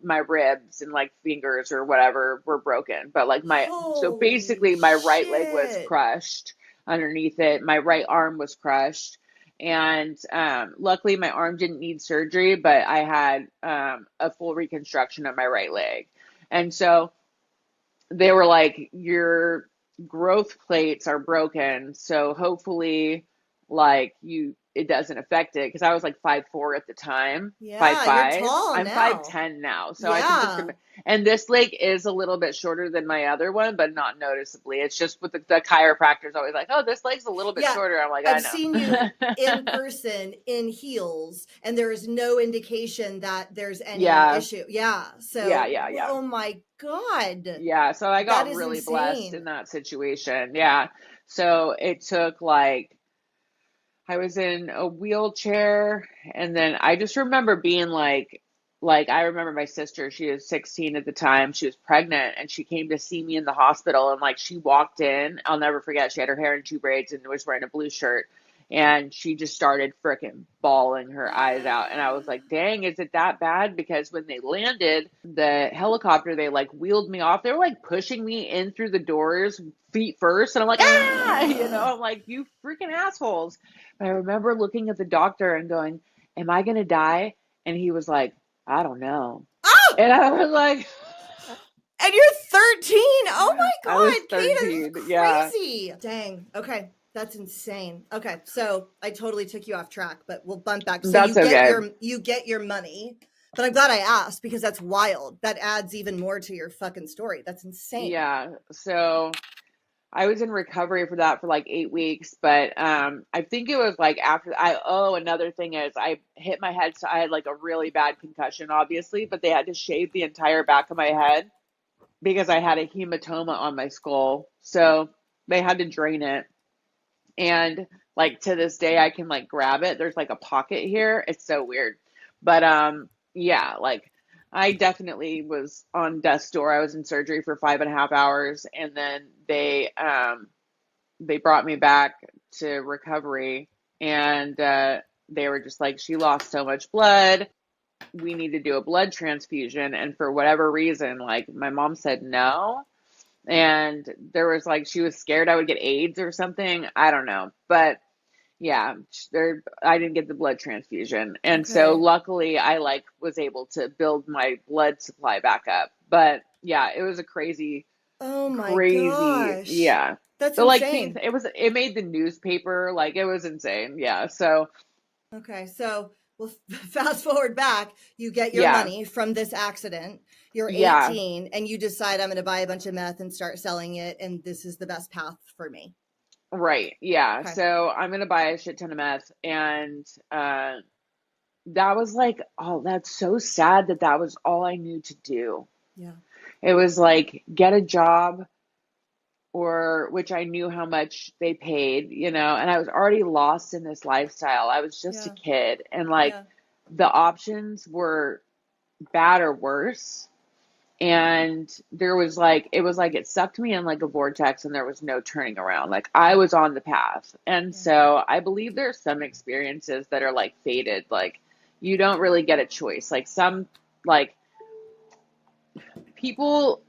my ribs and like fingers or whatever were broken. But like so Holy basically my right leg was shit. crushed underneath it. My right arm was crushed. And luckily my arm didn't need surgery, but I had a full reconstruction of my right leg. And so they were like, your growth plates are broken, so hopefully like it doesn't affect it, because I was like 5'4" at the time, five Yeah, you're five. tall I'm now. 5'10" now, so I can just Yeah. and this leg is a little bit shorter than my other one, but not noticeably. It's just with the chiropractor's always like, oh, this leg's a little bit Yeah. shorter. I'm like, I I've seen you in know. person in heels, and there is no indication that there's any Yeah, issue. Yeah. yeah, So, yeah, yeah. oh my God. Yeah, so I That got is really blessed insane. in that situation. Yeah. So it took like, I was in a wheelchair, and then I just remember being like I remember my sister, she was 16 at the time, she was pregnant, and she came to see me in the hospital, and like she walked in, I'll never forget, she had her hair in two braids and was wearing a blue shirt, and she just started freaking bawling her eyes out, and I was like, dang, is it that bad? Because when they landed the helicopter, they like wheeled me off, they were like pushing me in through the doors feet first, and I'm like, ah, I'm like, you freaking assholes. But I remember looking at the doctor and going, am I going to die? And he was like, I don't know. Oh, And I was like, and you're 13. Oh my I was God, Kate, this 13. is Yeah, crazy. Dang. Okay. That's insane. Okay. So I totally took you off track, but we'll bump back. So that's okay. you get your money. But I'm glad I asked, because that's wild. That adds even more to your fucking story. That's insane. Yeah. So I was in recovery for that for like 8 weeks, but I think it was like after another thing is I hit my head, so I had like a really bad concussion, obviously, but they had to shave the entire back of my head because I had a hematoma on my skull. So they had to drain it. And like to this day I can like grab it. There's like a pocket here. It's so weird. But yeah, like I definitely was on death's door. I was in surgery for 5.5 hours, and then they brought me back to recovery, and they were just like, she lost so much blood, we need to do a blood transfusion. And for whatever reason, like my mom said no, and there was like, she was scared I would get AIDS or something, I don't know, but yeah, I didn't get the blood transfusion, and so Okay. luckily I like was able to build my blood supply back up. But yeah, it was a crazy, Oh my crazy, gosh. yeah. That's The like thing, insane. it made the newspaper, like it was insane. Yeah, so Okay. So we'll fast forward back. You get your yeah, money from this accident. You're yeah, 18 and you decide, I'm going to buy a bunch of meth and start selling it. And this is the best path for me. right, yeah. Okay. So I'm gonna buy a shit ton of meth, and that was like, oh, that's so sad that that was all I knew to do. Yeah. It was like get a job, or which I knew how much they paid, and I was already lost in this lifestyle. I was just a Yeah. kid, and like Yeah. the options were bad or worse. And there was like, it was like it sucked me in like a vortex, and there was no turning around. Like I Yeah. was on the path. And Yeah. so I believe there's some experiences that are like fated. Like you don't really get a choice. Like some, like people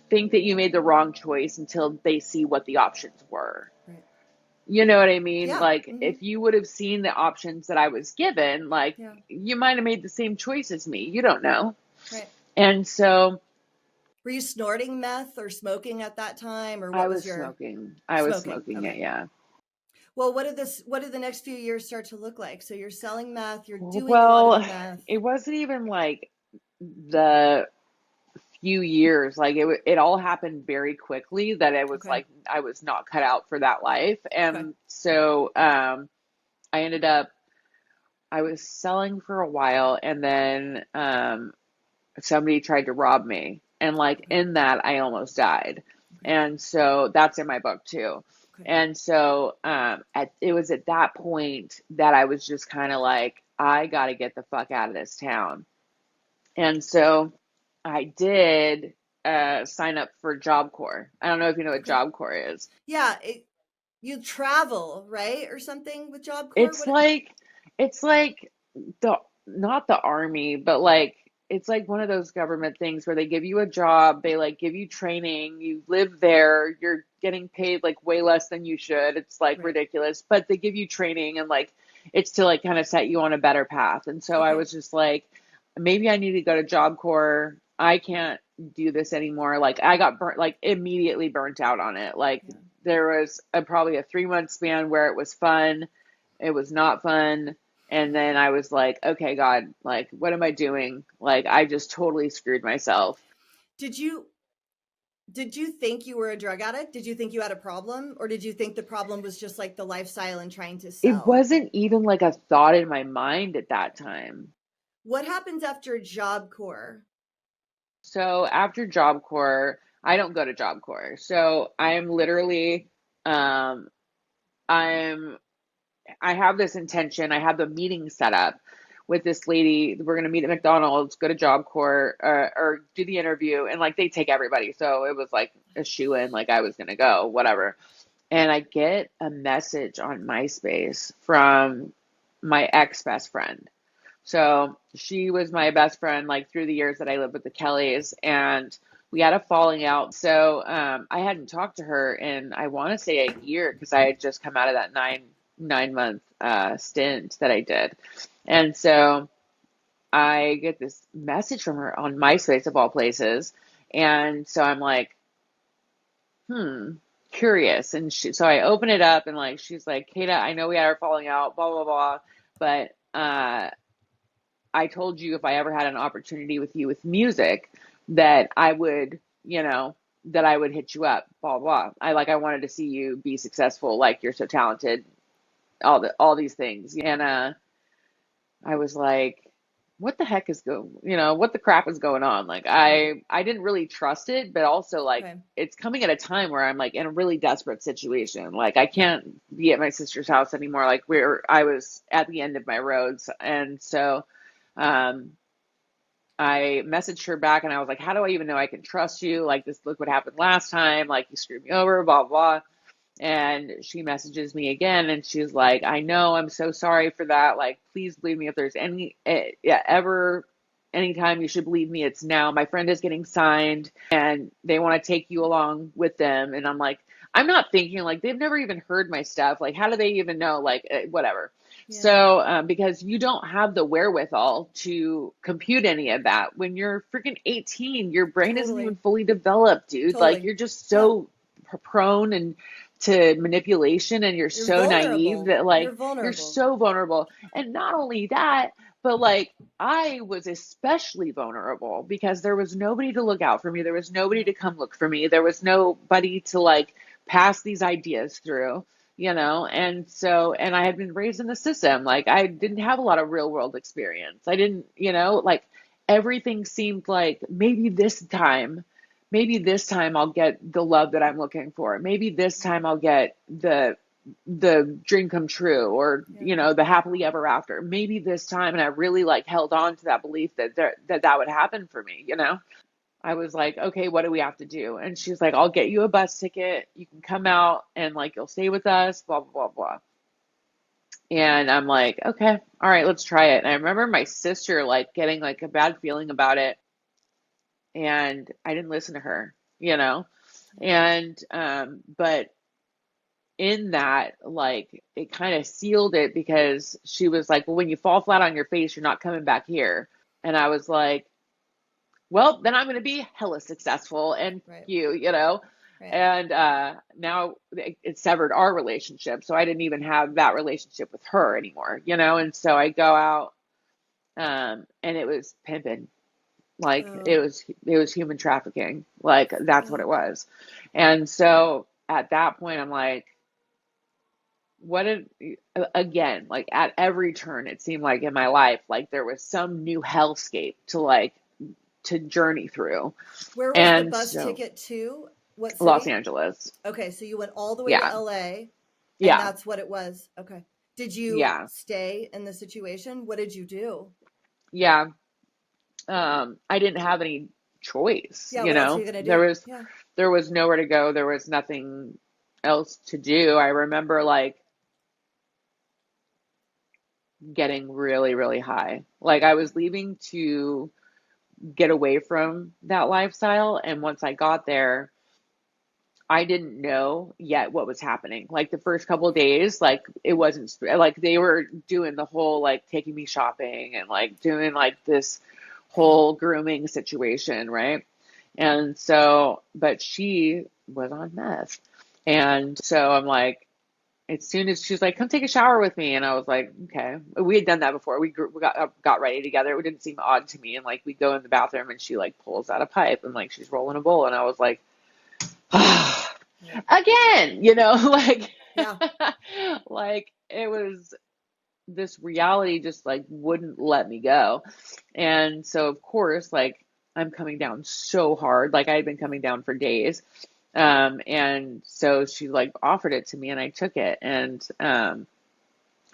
think that you made the wrong choice until they see what the options were. Right. You know what I mean? Yeah. Like Mm-hmm. if you would have seen the options that I was given, like Yeah. you might have made the same choice as me. You don't Right. know. Right. And so Were you snorting meth or smoking at that time, or I what was was your smoking. I was smoking? smoking it, Okay. yeah. Well, what did the next few years start to look like? So you're selling meth, you're doing a lot of Well, meth. it wasn't even like the few years. Like it all happened very quickly, that it was Okay. like I was not cut out for that life. Okay. And so I ended up, I was selling for a while, and then somebody tried to rob me. And like Okay. in that, I almost died. Okay. And so that's in my book too. Okay. And so it was at that point that I was just kind of like, I got to get the fuck out of this town. And so I did sign up for Job Corps. I don't know if you know what Okay. Job Corps is. Yeah, you travel, right? Or something with Job Corps? It's like it's like the not the army, but like it's like one of those government things where they give you a job, they like give you training, you live there, you're getting paid like way less than you should. It's like Right. ridiculous, but they give you training, and like it's to like kind of set you on a better path. And so I Okay. was just like, maybe I need to go to Job Corps. I can't do this anymore. Like I got burnt, like immediately burnt out on it. Like Yeah. there was probably a 3 month span where it was fun, it was not fun, and then I was like, okay, God, like what am I doing? Like I just totally screwed myself. Did you did you think you were a drug addict? Did you think you had a problem, or did you think the problem was just like the lifestyle and trying to It sell? wasn't even like a thought in my mind at that time. What happens after Job Corps? So after Job Corps, I don't go to Job Corps. So I'm literally, um, I'm I have this intention. I have the meeting set up with this lady. We're gonna meet at McDonald's, go to Job Corps, or do the interview, and like they take everybody. So it was like a shoe in, like I was gonna go, whatever. And I get a message on MySpace from my ex best friend. So she was my best friend like through the years that I lived with the Kellys, and we had a falling out. So I hadn't talked to her in I want to say a year because I had just come out of that nine month stint that I did, and so I get this message from her on MySpace of all places, and so I'm like, hmm, curious, and so I open it up and like she's like, Kata, I know we had our falling out, blah blah blah, but I told you if I ever had an opportunity with you with music that I would, that I would hit you up, blah, blah. I wanted to see you be successful, like you're so talented, all these things. And I was like, what the heck is what the crap is going on? Like Right. I didn't really trust it, but also like Okay. it's coming at a time where I'm like in a really desperate situation. Like I Yeah. can't be at my sister's house anymore. Like I was at the end of my roads. And so um I messaged her back and I was like, how do I even know I can trust you? Like this, look what happened last time. Like you screwed me over, blah, blah. And she messages me again and she's like, I know, I'm so sorry for that. Like, please believe me if there's yeah, ever anytime you should believe me, it's now. My friend is getting signed and they want to take you along with them. And I'm like, I'm not thinking like they've never even heard my stuff. Like, how do they even know? Like, whatever. Yeah. So, because you don't have the wherewithal to compute any of that when you're freaking 18, your brain isn't even Totally. fully developed, dude. Like, Totally. you're just Yeah. so prone and to manipulation and you're You're so naive vulnerable. that You're like you're vulnerable. so vulnerable. And not only that, but like I was especially vulnerable because there was nobody to look out for me. There was nobody Yeah. to come look for me. There was nobody to like pass these ideas through, and so and I had been raised in the system. Like I didn't have a lot of real world experience. I didn't, like everything seemed like maybe this time I'll get the love that I'm looking for. Maybe this time I'll get the dream come true, or Yeah. the happily ever after. Maybe this time, and I really like held on to that belief that would happen for me. I was like, okay, what do we have to do? And she's like, I'll get you a bus ticket. You can come out and like you'll stay with us, blah blah blah blah. And I'm like, okay, all right, let's try it. And I remember my sister like getting like a bad feeling about it, and I didn't listen to her. And but in that, like it kind of sealed it because she was like, well, when you fall flat on your face, you're not coming back here. And I was like, well, then I'm going to be hella successful and Right. you. Right. And now it severed our relationship. So I didn't even have that relationship with her anymore. And so I go out, and it was pimping. Like it Oh. was it was human trafficking. Like that's what it Fuck. was. And so at that point, I'm like, what did again, like at every turn, it seemed like in my life, like there was some new hellscape to journey through. Where was the And bus so ticket to? What Los city? Angeles. Okay, so you went all the way to Yeah. LA and Yeah. that's what it was. Okay. Did you Yeah. stay in the situation? What did you do? Yeah. I didn't have any choice, Yeah, what else are you gonna there do? was Yeah. there was nowhere to go. There was nothing else to do. I remember like getting really, really high. Like I was leaving to get away from that lifestyle. And once I got there, I didn't know yet what was happening. Like the first couple of days, like it wasn't like they were doing the whole like taking me shopping and like doing like this Yeah. whole grooming situation, right? And so, but she was on meth. And so I'm like, as soon as she's like, come take a shower with me. And I was like, okay. We had done that before. We got ready together. It didn't seem odd to me. And like, we go in the bathroom and she like pulls out a pipe and like she's rolling a bowl. And I was like, Right. again, like, Yeah. like it was this reality just like wouldn't let me go. And so, of course, like I'm coming down so hard. Like I had been coming down for days. And so she like offered it to me and I took it. And I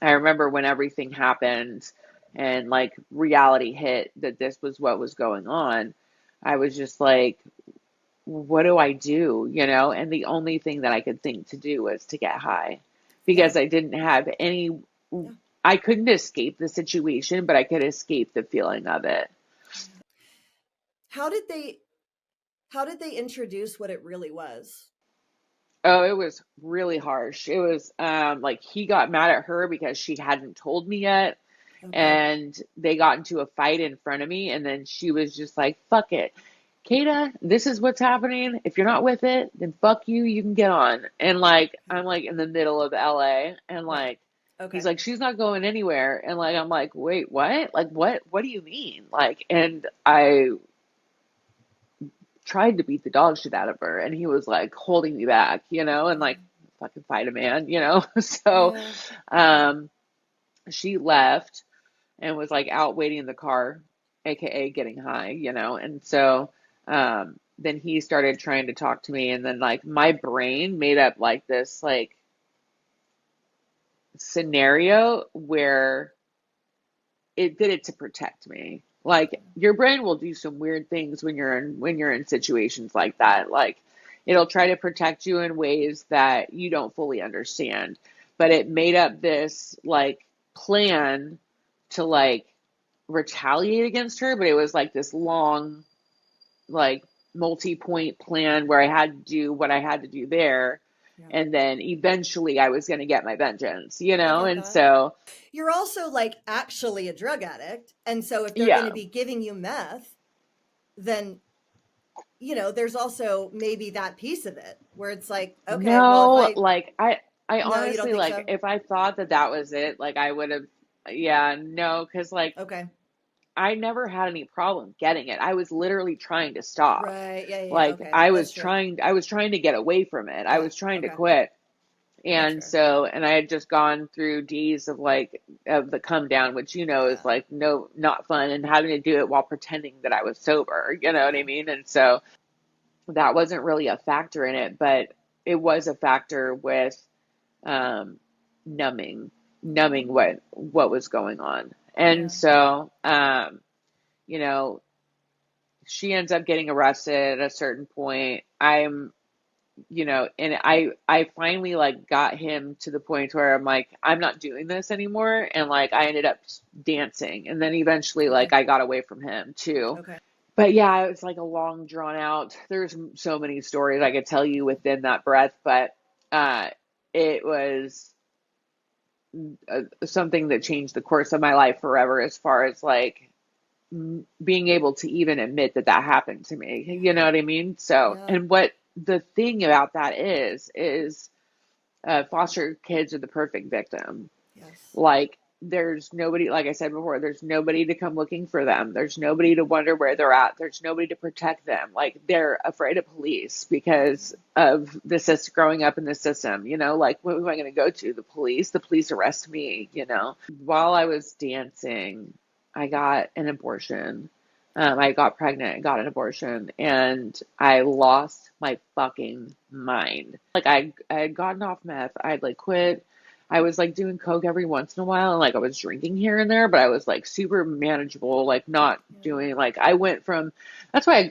remember when everything happened and like reality hit that this was what was going on, I was just like, what do I do? And the only thing that I could think to do was to get high Yeah. because I didn't have any, Yeah. I couldn't escape the situation, but I could escape the feeling of it. How did they how did they introduce what it really was? Oh, it was really harsh. It was like he got mad at her because she hadn't told me yet. Okay. And they got into a fight in front of me. And then she was just like, fuck it. Keta, this is what's happening. If you're not with it, then fuck you. You can get on. And like, Okay. I'm like in the middle of LA and Right. like, he's Okay. like, she's not going anywhere. And like, I'm like, wait, what? Like, what do you mean? Like, and I tried to beat the dog shit out of her and he was like holding me back, and like fucking fight a man. So, Yeah. um, she left and was like out waiting in the car, aka getting high. And so then he started trying to talk to me, and then like my brain made up like this like scenario where it did it to protect me. Like your brain will do some weird things when you're in situations like that. Like it'll try to protect you in ways that you don't fully understand. But it made up this like plan to like retaliate against her, but it was like this long, like multi-point plan where I had to do what I had to do there. Yeah. And then eventually I was going to get my vengeance, I get And that. so, You're also like actually a drug addict. And so if they're going to yeah, be giving you meth, then there's also maybe that piece of it where it's like, okay, well, if no, I like I no, you don't honestly, think like so? if I thought that that was it, like I would have, yeah, no, because like Okay. I never had any problem getting it. I was literally trying to stop. Right. Yeah, yeah, yeah. Like Okay. I That's was true. trying to get away from it. I Yeah. was trying to Okay. quit. That's And fair. so, and I had just gone through days of like, of the come down, which, is Yeah. like, no, not fun, and having to do it while pretending that I was sober, you know what I Yeah. mean? And so that wasn't really a factor in it, but it was a factor with, um, numbing, Yeah. numbing what was going on. Yeah. And so, you know, she ends up getting arrested at a certain point. And I finally like got him to the point where I'm like, I'm not doing this anymore. And like, I ended up dancing. And then eventually, Okay. like, I got away from him too. Okay. But yeah, it was like a long drawn out, there's so many stories I could tell you within that breath, but, uh, it was something that changed the course of my life forever as far as like being able to even admit that that happened to me. You know Yeah. what I mean? So, Yeah. and what the thing about that is foster kids are the perfect victim. Yes. Like, there's nobody, like I said before, there's nobody to come looking for them. There's nobody to wonder where they're at. There's nobody to protect them. Like, they're afraid of police because of the system, growing up in the system, like, what am I going to go to? The police? The police arrest me. While I was dancing, I got an abortion. I got pregnant, got an abortion, and I lost my fucking mind. Like I had gotten off meth. I had like quit. I was like doing coke every once in a while, and like I was drinking here and there, but I was like super manageable, like not Yeah. doing like I went from. That's why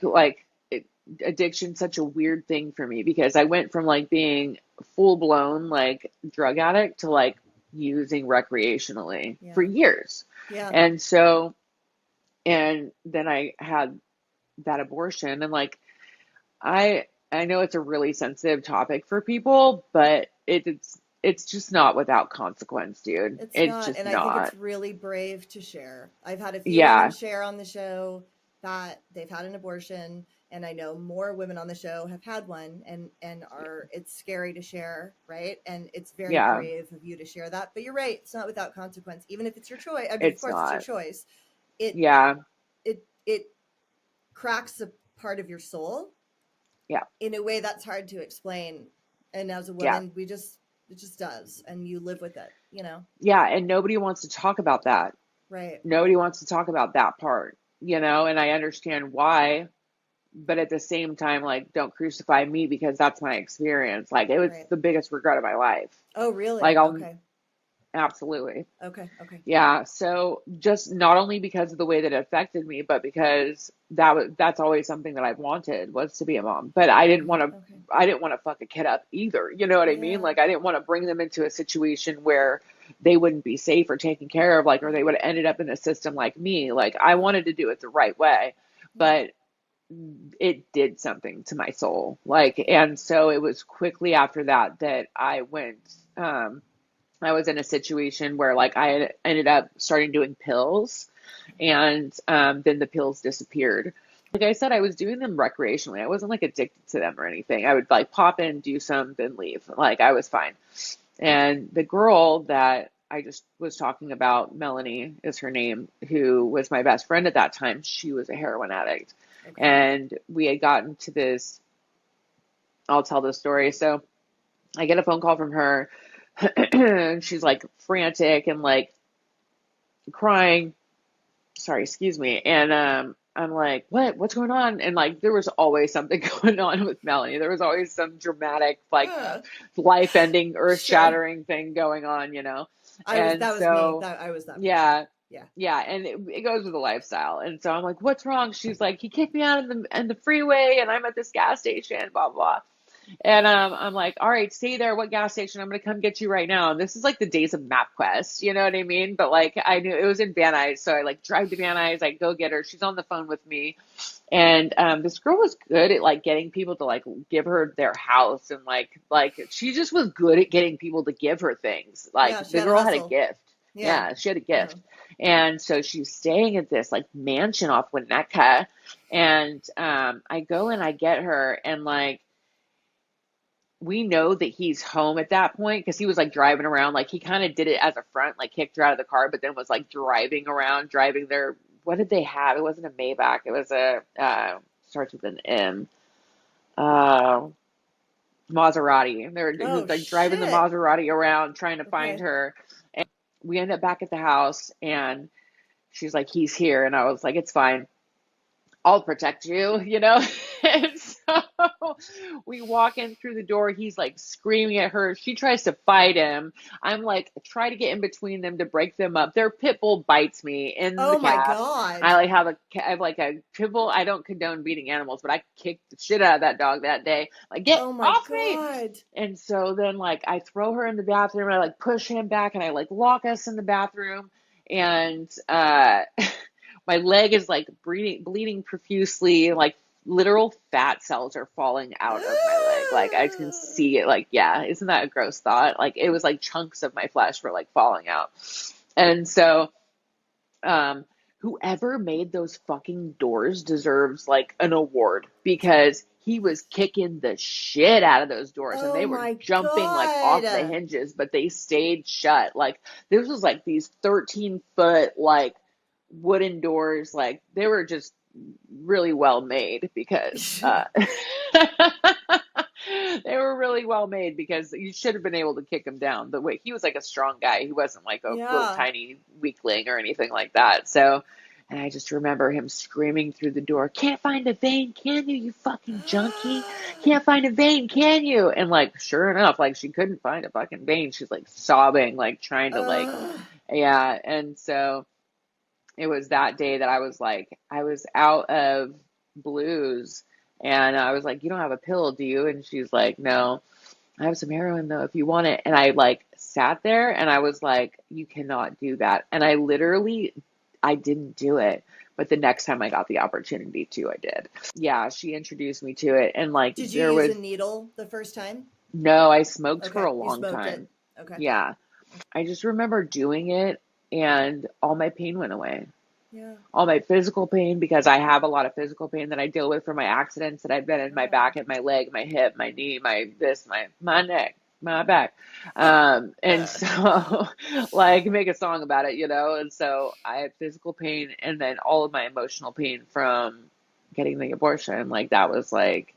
addiction such a weird thing for me because I went from like being full blown like drug addict to like using recreationally for Yeah. years, Yeah. and so and then I had that abortion and like I I know it's a really sensitive topic for people, but it's just not without consequence, dude. It's It's not, just and I think it's not. really brave to share. I've had a few women Yeah, share on the show that they've had an abortion, and I know more women on the show have had one, and are it's scary to share, right? And it's very yeah, brave of you to share that. But you're right, it's not without consequence, even if it's your choice. I mean, of it's course, it's your not. choice. It Yeah, it cracks a part of your soul yeah, in a way that's hard to explain. And as a yeah, woman, we just it just does, and you live with it, you know? yeah. And nobody wants to talk about that. Right, Nobody wants to talk about that part, and I understand why, but at the same time, like, don't crucify me because that's my experience. Like, it was right. the biggest regret of my life. Oh, Like, really? I'll Okay. absolutely. Okay. Okay. Yeah, so just not only because of the way that it affected me, but because that's always something that I've wanted, was to be a mom. But Okay. I didn't want to fuck a kid up either. You know what I mean? Yeah. Like, I didn't want to bring them into a situation where they wouldn't be safe or taken care of, like, or they would have ended up in a system like me. Like, I wanted to do it the right way, Yeah. but it did something to my soul. Like, and so it was quickly after that that I was in a situation where, like, I had ended up starting doing pills, and then the pills disappeared. Like I said, I was doing them recreationally. I wasn't like addicted to them or anything. I would like pop in, do some, then leave. Like, I was fine. And the girl that I just was talking about, Melanie is her name, who was my best friend at that time, she was a heroin addict. Okay. And we had gotten to this, I'll tell the story. So I get a phone call from her. And she's like frantic and like crying. Sorry, excuse me. And I'm like, what's going on? And like, there was always something going on with Melanie. There was always some dramatic, like, Huh. life ending, earth Sure. shattering thing going on. I was And that was me. so, That I was that person. yeah, Yeah. yeah. And it goes with the lifestyle. And so I'm like, what's wrong? She's like, he kicked me out of the freeway and I'm at this gas station, blah, blah. And I'm like, all right, stay there. What gas station? I'm gonna come get you right now. And this is like the days of MapQuest, you know what I mean? But like, I knew it was in Van Nuys, so I like drive to Van Nuys. I go get her. She's on the phone with me, and this girl was good at like getting people to like give her their house, and like she just was good at getting people to give her things. Like, Yeah. She the had a girl had a hustle. gift. Yeah. Yeah, she had a Uh-huh. gift. And so she's staying at this like mansion off Winnetka, and I go and I get her, and like, we know that he's home at that point because he was like driving around. Like, he kind of did it as a front, like kicked her out of the car, but then was like driving around, driving their, what did they have? It wasn't a Maybach. It was a, starts with an M, uh, Maserati. He was Oh like driving the shit. Maserati around trying to find Okay. her. And we end up back at the house, and she's like, he's here. And I was like, it's fine. I'll protect you. And so we walk in through the door. He's like screaming at her. She tries to fight him. I'm like, try to get in between them to break them up. Their pit bull bites me in the Oh my calf. god. I have like a pit bull. I don't condone beating animals, but I kicked the shit out of that dog that day. Like, get Oh my off me. god. And so then, like, I throw her in the bathroom, and I like push him back, and I like lock us in the bathroom. And my leg is like bleeding profusely, like literal fat cells are falling out of my leg. Like, I can see it. Like, yeah, isn't that a gross thought? Like, it was like chunks of my flesh were like falling out. And so, um, whoever made those fucking doors deserves like an award, because he was kicking the shit out of those doors, and Oh they were my jumping like off the god. hinges, but they stayed shut. Like, this was like these 13-foot like wooden doors. Like, they were just really well made because they were really well made because you should have been able to kick him down. The way he was like a strong guy, he wasn't like a little Yeah. tiny weakling or anything like that. So, and I just remember him screaming through the door, "Can't find a vein, can you, you fucking junkie? Can't find a vein, can you?" And like, sure enough, like, she couldn't find a fucking vein. She's like sobbing, like trying to like, Ugh. yeah. And so it was that day that I was like, I was out of blues, and I was like, "You don't have a pill, do you?" And she's like, "No, I have some heroin though, if you want it." And I like sat there, and I was like, "You cannot do that." And I literally, I didn't do it, But the next time I got the opportunity to, I did. Yeah, she introduced me to it. And like, Did you there use a was, needle the first time? no, I smoked for Okay, a you long smoked it. time. Okay. Yeah. I just remember doing it and all my pain went away. Yeah. All my physical pain, because I have a lot of physical pain that I deal with from my accidents that I've been in my back and my leg, my hip, my knee, my neck, my back. And so like make a song about it, And so I had physical pain and then all of my emotional pain from getting the abortion. Like that was like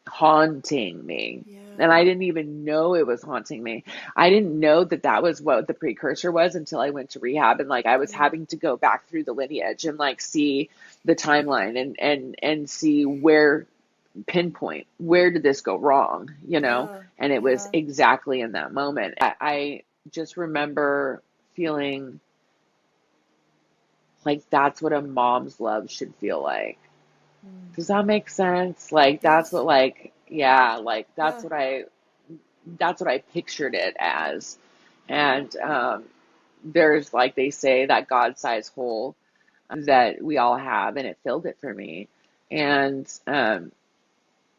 haunting me. Yeah. And I didn't even know it was haunting me. I didn't know that that was what the precursor was until I went to rehab, and like I was having to go back through the lineage and like see the timeline and see where pinpoint where did this go wrong, Yeah. And it was Yeah. exactly in that moment. I just remember feeling like that's what a mom's love should feel like. Does that make sense? Like that's Yes. what like yeah, like Yeah. that's what I pictured it as. And there's like they say that God-sized hole that we all have, and it filled it for me. And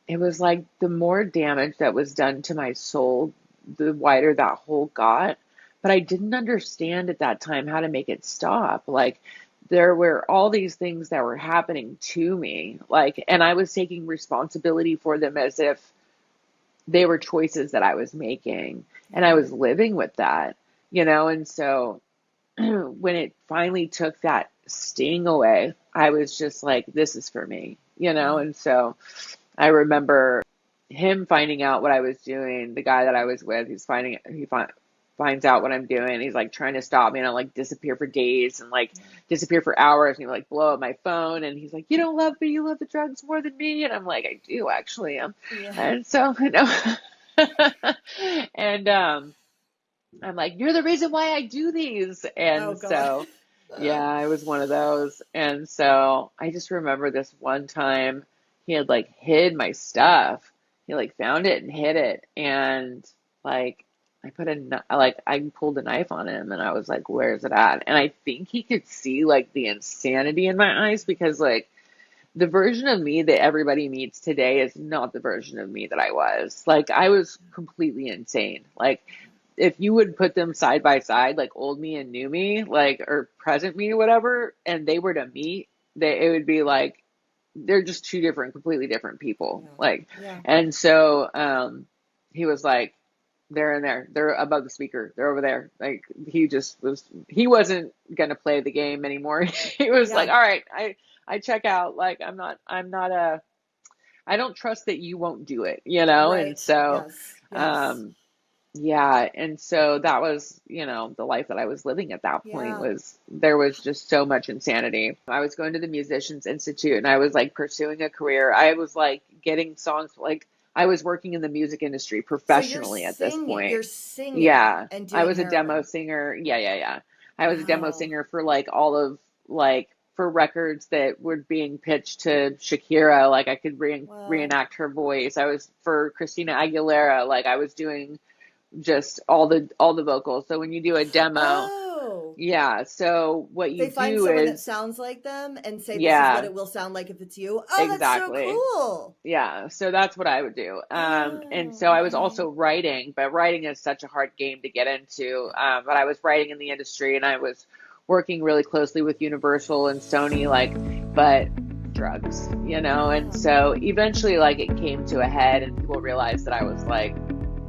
it was like the more damage that was done to my soul, the wider that hole got. But I didn't understand at that time how to make it stop. Like there were all these things that were happening to me, like, and I was taking responsibility for them as if they were choices that I was making, and I was living with that, And so when it finally took that sting away, I was just like, this is for me, And so I remember him finding out what I was doing. The guy that I was with, finds out what I'm doing. He's like trying to stop me, and I like disappear for days and like disappear for hours, and he like blow up my phone, and he's like, "You don't love me, you love the drugs more than me." And I'm like, "I do actually." Yeah. And so and I'm like, "You're the reason why I do these." Oh And God. so yeah, I was one of those. And so I just remember this one time he had like hid my stuff. He like found it and hid it. And like I pulled a knife on him, and I was like, "Where's it at?" And I think he could see like the insanity in my eyes, because like the version of me that everybody meets today is not the version of me that I was. Like I was completely insane. Like if you would put them side by side, like old me and new me, like, or present me or whatever, and they were to meet, it would be like they're just two different, completely different people. Like, Yeah. and so he was like, they're in there, they're above the speaker, they're over there. Like he wasn't gonna play the game anymore. He was like, Yeah. all right, I check out. Like I don't trust that you won't do it, And Right. so Yes. Yes. um yeah, and so that was, the life that I was living at that point. Yeah. There was just so much insanity. I was going to the Musicians Institute, and I was like pursuing a career. I was like getting songs, like I was working in the music industry So you're professionally at this singing. point. You're singing Yeah, and I doing was a demo heroin. singer. Yeah. I was a demo Wow. singer for like all of like for records that were being pitched to Shakira. Like I could Wow. reenact her voice. I was for Christina Aguilera. Like I was doing just all the vocals. So when you do a demo, Oh. yeah. So what you They find do someone that is, sounds like them and say this is what yeah, it will sound like if it's you. Oh, that's so exactly. cool. Yeah. So that's what I would do. And Oh, so I was okay. also writing, but writing is such a hard game to get into. But I was writing in the industry, and I was working really closely with Universal and Sony, like, but drugs, And Yeah. so eventually, like, it came to a head, and people realized that I was like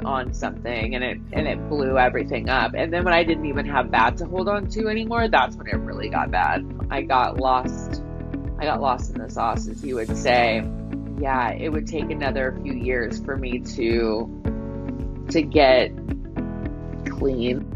on something, and it blew everything up. And then when I didn't even have that to hold on to anymore, that's when it really got bad. I got lost in the sauce, as you would say. Yeah, it would take another few years for me to get clean.